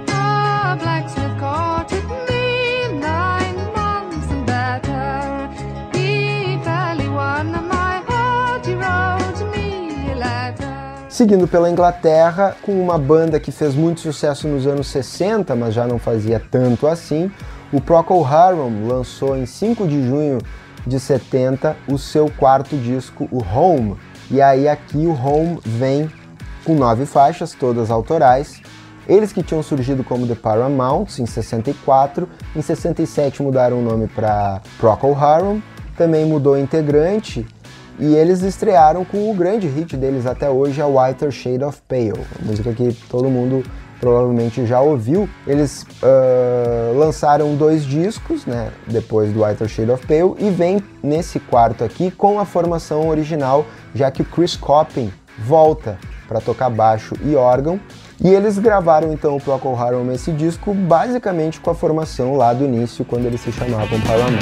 Seguindo pela Inglaterra, com uma banda que fez muito sucesso nos anos 60, mas já não fazia tanto assim, o Procol Harum lançou em 5 de junho de 70 o seu 4º disco, o Home. E aí aqui o Home vem com 9 faixas, todas autorais. Eles que tinham surgido como The Paramounts em 64, em 67 mudaram o nome para Procol Harum, também mudou integrante, e eles estrearam com o grande hit deles até hoje, a Whiter Shade of Pale, uma música que todo mundo provavelmente já ouviu. Eles lançaram 2 discos, né, depois do Whiter Shade of Pale, e vem nesse 4º aqui com a formação original, já que o Chris Copping volta para tocar baixo e órgão, e eles gravaram então o Procol Harum esse disco basicamente com a formação lá do início, quando eles se chamavam Paramount.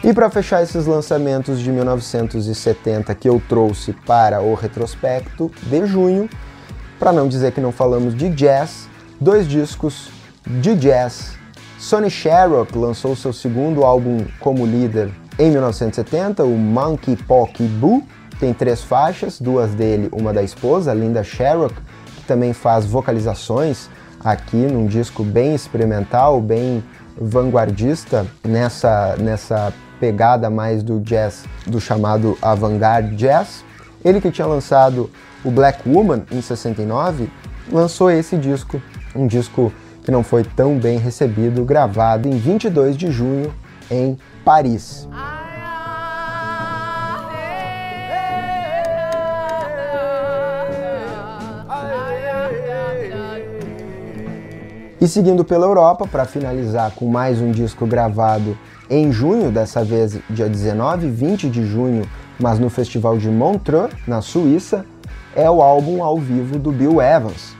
E para fechar esses lançamentos de 1970 que eu trouxe para o retrospecto de junho, para não dizer que não falamos de jazz, 2 discos de jazz. Sonny Sharrock lançou seu 2º álbum como líder em 1970, o Monkey Pocky Boo. Tem 3 faixas, 2 dele, uma da esposa, Linda Sharrock, que também faz vocalizações aqui num disco bem experimental, bem vanguardista, nessa pegada mais do jazz, do chamado avant-garde jazz. Ele que tinha lançado o Black Woman em 69, lançou esse disco, um disco que não foi tão bem recebido, gravado em 22 de junho em Paris. E seguindo pela Europa, para finalizar com mais um disco gravado em junho, dessa vez dia 19 e 20 de junho, mas no Festival de Montreux, na Suíça, é o álbum ao vivo do Bill Evans,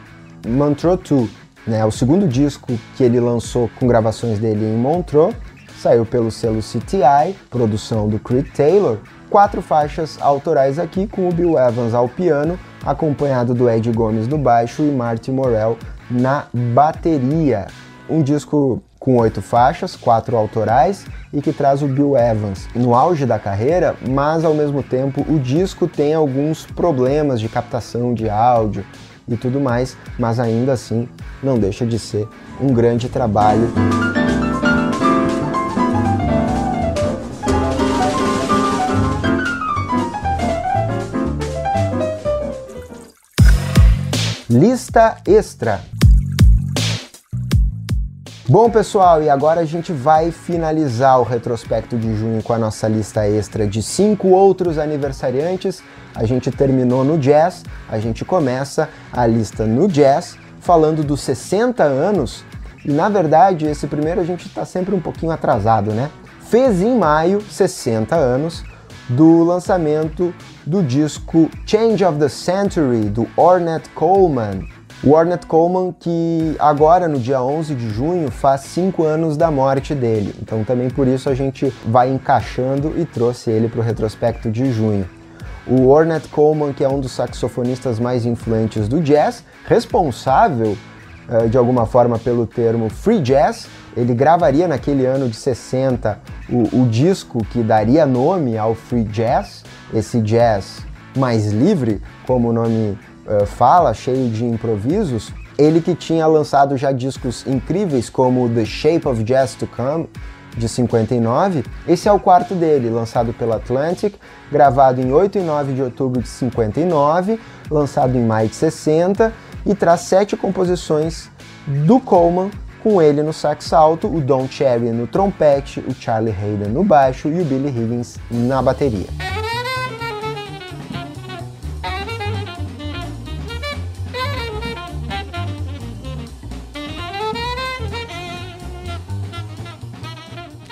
Montreux 2, né? O 2º disco que ele lançou com gravações dele em Montreux, saiu pelo selo CTI, produção do Creed Taylor. 4 faixas autorais aqui, com o Bill Evans ao piano, acompanhado do Ed Gomes no baixo e Marty Morell na bateria. Um disco com 8 faixas, 4 autorais, e que traz o Bill Evans no auge da carreira, mas ao mesmo tempo o disco tem alguns problemas de captação de áudio e tudo mais, mas ainda assim não deixa de ser um grande trabalho. Lista extra. Bom, pessoal, e agora a gente vai finalizar o retrospecto de junho com a nossa lista extra de 5 outros aniversariantes. A gente terminou no jazz, a gente começa a lista no jazz, falando dos 60 anos, e na verdade esse primeiro a gente está sempre um pouquinho atrasado, né? Fez em maio 60 anos do lançamento do disco Change of the Century, do Ornette Coleman. O Ornette Coleman, que agora no dia 11 de junho faz 5 anos da morte dele, então também por isso a gente vai encaixando e trouxe ele para o retrospecto de junho. O Ornette Coleman, que é um dos saxofonistas mais influentes do jazz, responsável de alguma forma pelo termo free jazz, ele gravaria naquele ano de 60 o disco que daria nome ao free jazz, esse jazz mais livre, como o nome fala, cheio de improvisos, Ele que tinha lançado já discos incríveis como The Shape of Jazz to Come, de 59, esse é o quarto dele, lançado pela Atlantic, gravado em 8 e 9 de outubro de 59, lançado em maio de 60, e traz 7 composições do Coleman, com ele no sax alto, o Don Cherry no trompete, o Charlie Haden no baixo e o Billy Higgins na bateria.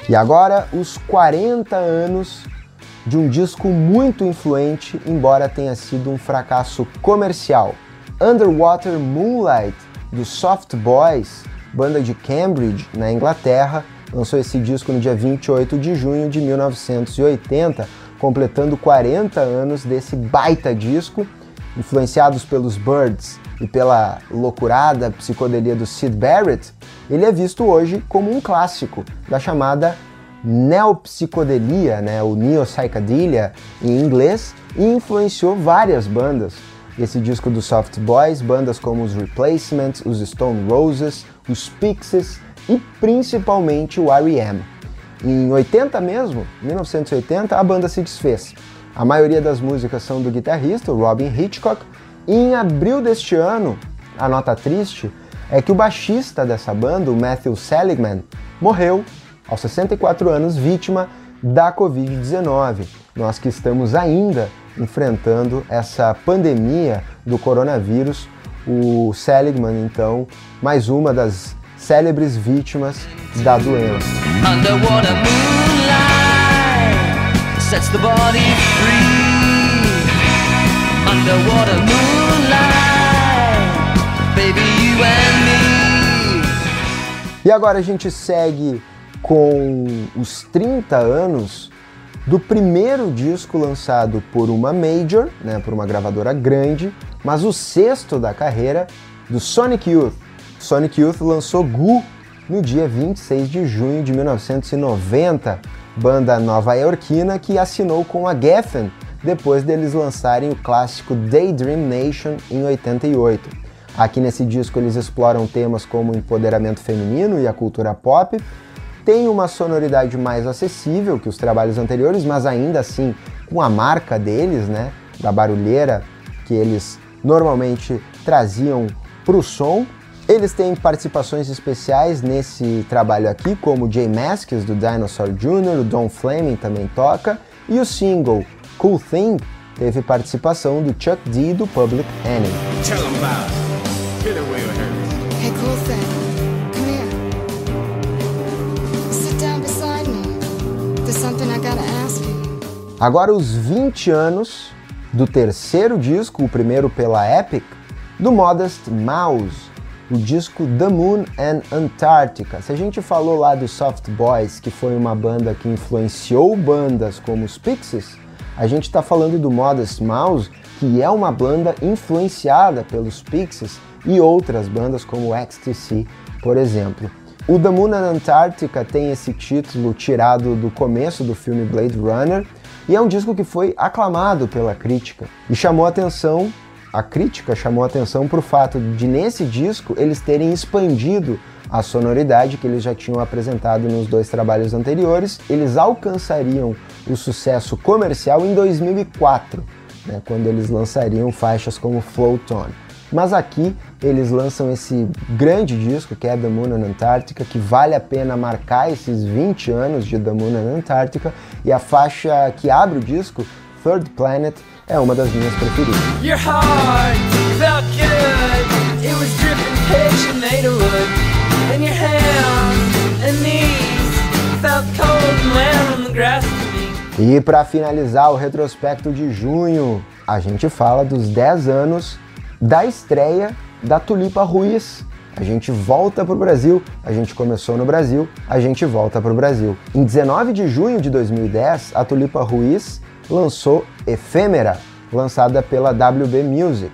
E agora, os 40 anos de um disco muito influente, embora tenha sido um fracasso comercial. Underwater Moonlight, dos Soft Boys, banda de Cambridge, na Inglaterra, lançou esse disco no dia 28 de junho de 1980, completando 40 anos desse baita disco. Influenciados pelos Byrds e pela loucurada psicodelia do Syd Barrett, ele é visto hoje como um clássico da chamada neopsicodelia, ou neopsychedelia em inglês, e influenciou várias bandas. Esse disco do Soft Boys, bandas como os Replacements, os Stone Roses, os Pixies e principalmente o R.E.M. Em 1980, a banda se desfez. A maioria das músicas são do guitarrista, o Robin Hitchcock, e em abril deste ano, a nota triste é que o baixista dessa banda, o Matthew Seligman, morreu aos 64 anos, vítima da Covid-19. Nós que estamos ainda enfrentando essa pandemia do coronavírus, o Seligman, então, mais uma das célebres vítimas da doença. Underwater moonlight sets the body free. Underwater moonlight, baby, you and me. E agora a gente segue com os 30 anos do primeiro disco lançado por uma major, por uma gravadora grande, mas o sexto da carreira do Sonic Youth. Sonic Youth lançou Goo no dia 26 de junho de 1990, banda nova-iorquina que assinou com a Geffen depois deles lançarem o clássico Daydream Nation em 88. Aqui nesse disco eles exploram temas como o empoderamento feminino e a cultura pop. Tem uma sonoridade mais acessível que os trabalhos anteriores, mas ainda assim com a marca deles, da barulheira que eles normalmente traziam para o som. Eles têm participações especiais nesse trabalho aqui, como o Jay Mascis do Dinosaur Jr., o Don Fleming também toca, e o single Cool Thing teve participação do Chuck D do Public Enemy. Tell 'em about it. Get away with her. Hey, Cool Thing, come here. Sit down beside me. There's something I gotta ask you. Agora os 20 anos do terceiro disco, o primeiro pela Epic, do Modest Mouse, o disco The Moon and Antarctica. Se a gente falou lá do Soft Boys, que foi uma banda que influenciou bandas como os Pixies, a gente está falando do Modest Mouse, que é uma banda influenciada pelos Pixies e outras bandas como o XTC, por exemplo. O The Moon and Antarctica tem esse título tirado do começo do filme Blade Runner e é um disco que foi aclamado pela crítica e chamou atenção. A crítica chamou atenção para o fato de, nesse disco, eles terem expandido a sonoridade que eles já tinham apresentado nos dois trabalhos anteriores. Eles alcançariam o sucesso comercial em 2004, quando eles lançariam faixas como Float On. Mas aqui eles lançam esse grande disco que é The Moon and Antarctica, que vale a pena marcar esses 20 anos de The Moon and Antarctica, e a faixa que abre o disco, Third Planet, é uma das minhas preferidas. Your heart felt good. It was dripping pitch made of wood. And your hands and knees felt cold and wet on the grass. E para finalizar o retrospecto de junho, a gente fala dos 10 anos da estreia da Tulipa Ruiz. A gente volta para o Brasil, a gente começou no Brasil, a gente volta para o Brasil. Em 19 de junho de 2010, a Tulipa Ruiz lançou Efêmera, lançada pela WB Music.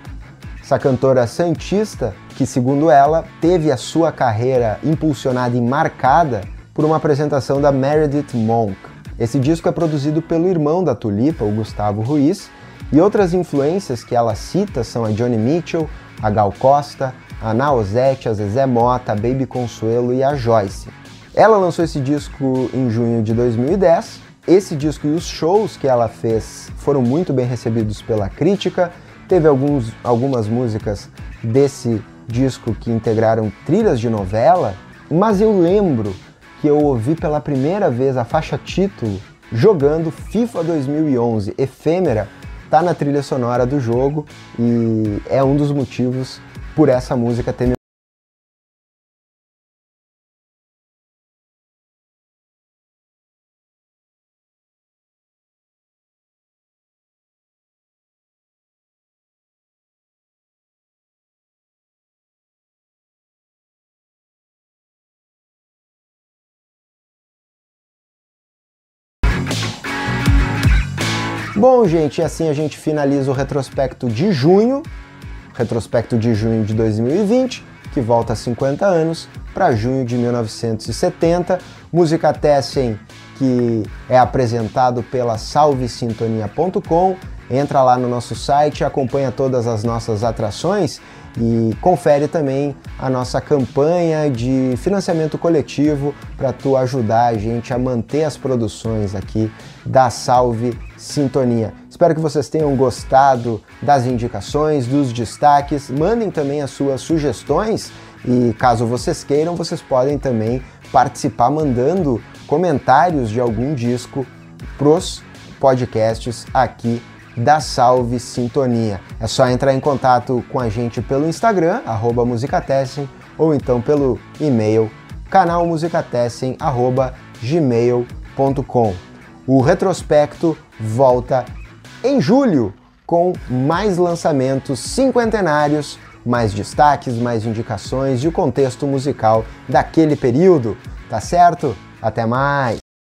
Essa cantora santista, que segundo ela, teve a sua carreira impulsionada e marcada por uma apresentação da Meredith Monk. Esse disco é produzido pelo irmão da Tulipa, o Gustavo Ruiz, E outras influências que ela cita são a Johnny Mitchell, a Gal Costa, a Nausete, a Zezé Mota, a Baby Consuelo e a Joyce. Ela lançou esse disco em junho de 2010. Esse disco e os shows que ela fez foram muito bem recebidos pela crítica. Teve algumas músicas desse disco que integraram trilhas de novela, mas eu lembro que eu ouvi pela primeira vez a faixa título jogando FIFA 2011. Efêmera tá na trilha sonora do jogo e é um dos motivos por essa música ter me... Bom, gente, assim a gente finaliza o retrospecto de junho de 2020, que volta a 50 anos, para junho de 1970. Musicatessen, que é apresentado pela salvesintonia.com. Entra lá no nosso site, acompanha todas as nossas atrações e confere também a nossa campanha de financiamento coletivo para tu ajudar a gente a manter as produções aqui da Salve Sintonia. Espero que vocês tenham gostado das indicações, dos destaques. Mandem também as suas sugestões e, caso vocês queiram, vocês podem também participar mandando comentários de algum disco pros podcasts aqui da Salve Sintonia. É só entrar em contato com a gente pelo Instagram, @musicatessen, ou então pelo e-mail canalmusicatessen@gmail.com. O retrospecto volta em julho com mais lançamentos cinquentenários, mais destaques, mais indicações e o contexto musical daquele período. Tá certo? Até mais!